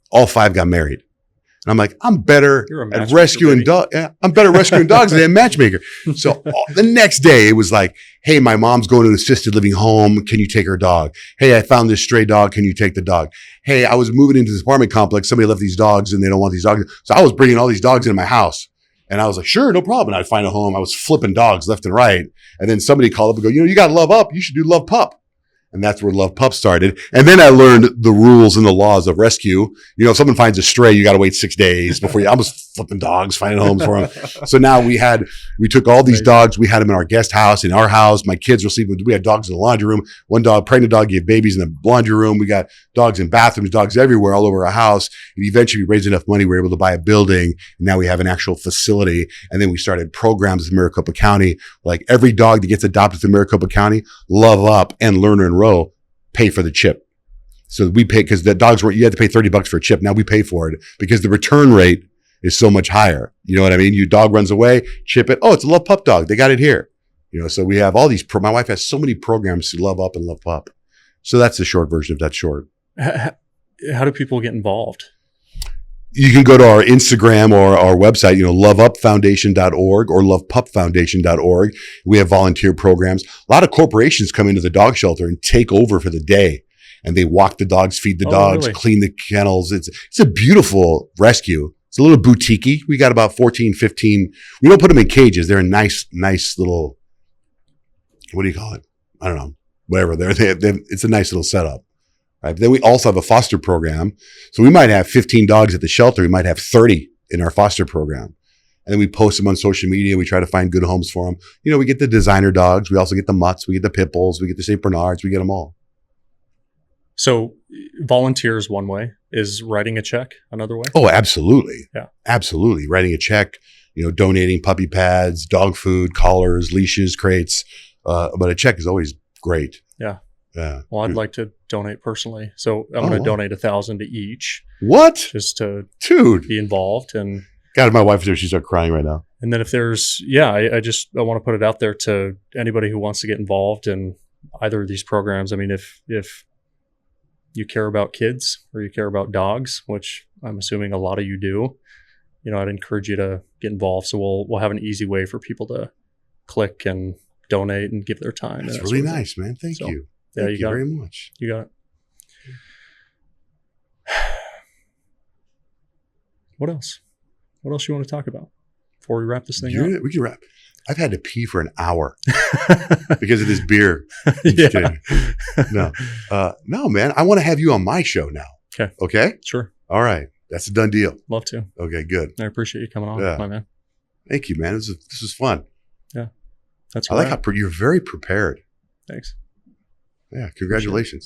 S2: All 5 got married. And I'm like, I'm better at rescuing dogs. Yeah, I'm better at rescuing dogs than a matchmaker. So the next day it was like, hey, my mom's going to an assisted living home. Can you take her dog? Hey, I found this stray dog. Can you take the dog? Hey, I was moving into this apartment complex. Somebody left these dogs and they don't want these dogs. So I was bringing all these dogs into my house. And I was like, sure, no problem. And I'd find a home. I was flipping dogs left and right. And then somebody called up and go, you got Love Up. You should do Love Pup. And that's where Love Pup started. And then I learned the rules and the laws of rescue. If someone finds a stray, you got to wait 6 days before I was flipping dogs, finding homes for them. So now we took all these dogs. We had them in our guest house, in our house. My kids were sleeping. We had dogs in the laundry room. One pregnant dog gave babies in the laundry room. We got dogs in bathrooms, dogs everywhere, all over our house. And eventually we raised enough money. We were able to buy a building. And now we have an actual facility. And then we started programs in Maricopa County. Like every dog that gets adopted to Maricopa County, Love Up and Learner and Row pay for the chip. So we pay, because the dogs you had to pay $30 for a chip. Now we pay for it because the return rate is so much higher. You know what I mean? Your dog runs away, chip it. Oh, it's a Love Pup dog. They got it here. So we have all these, my wife has so many programs to Love Up and Love Pup. So that's the short version of that short.
S1: How do people get involved?
S2: You can go to our Instagram or our website, loveupfoundation.org or lovepupfoundation.org. We have volunteer programs. A lot of corporations come into the dog shelter and take over for the day. And they walk the dogs, feed the dogs,
S1: really?
S2: Clean the kennels. It's a beautiful rescue. It's a little boutique-y. We got about 14, 15. We don't put them in cages. They're a nice little, what do you call it? I don't know. Whatever. It's a nice little setup. Right? But then we also have a foster program. So we might have 15 dogs at the shelter. We might have 30 in our foster program. And then we post them on social media. We try to find good homes for them. We get the designer dogs. We also get the mutts. We get the pit bulls. We get the St. Bernards. We get them all.
S1: So volunteers one way. Is writing a check another way?
S2: Oh, absolutely.
S1: Yeah.
S2: Absolutely. Writing a check, donating puppy pads, dog food, collars, leashes, crates. But a check is always great.
S1: Yeah.
S2: Yeah.
S1: Well, I'd like to donate personally. So I'm going to donate 1,000 to each.
S2: What?
S1: Just to
S2: Dude.
S1: be involved. And
S2: God, my wife is there. She's start crying right now.
S1: And then if there's, I want to put it out there to anybody who wants to get involved in either of these programs. I mean, if you care about kids or you care about dogs, which I'm assuming a lot of you do, I'd encourage you to get involved. So we'll have an easy way for people to click and donate and give their time.
S2: That's really nice, man. Thank you.
S1: Yeah,
S2: Thank you very much.
S1: You got it. What else? What else you want to talk about before we wrap this thing up?
S2: We can wrap. I've had to pee for an hour because of this beer.
S1: Yeah.
S2: No, man. I want to have you on my show now.
S1: Okay.
S2: Okay?
S1: Sure.
S2: All right. That's a done deal.
S1: Love to.
S2: Okay, good.
S1: I appreciate you coming on, my man.
S2: Thank you, man. This is fun.
S1: Yeah. That's
S2: I like how you're very prepared.
S1: Thanks.
S2: Yeah. Congratulations.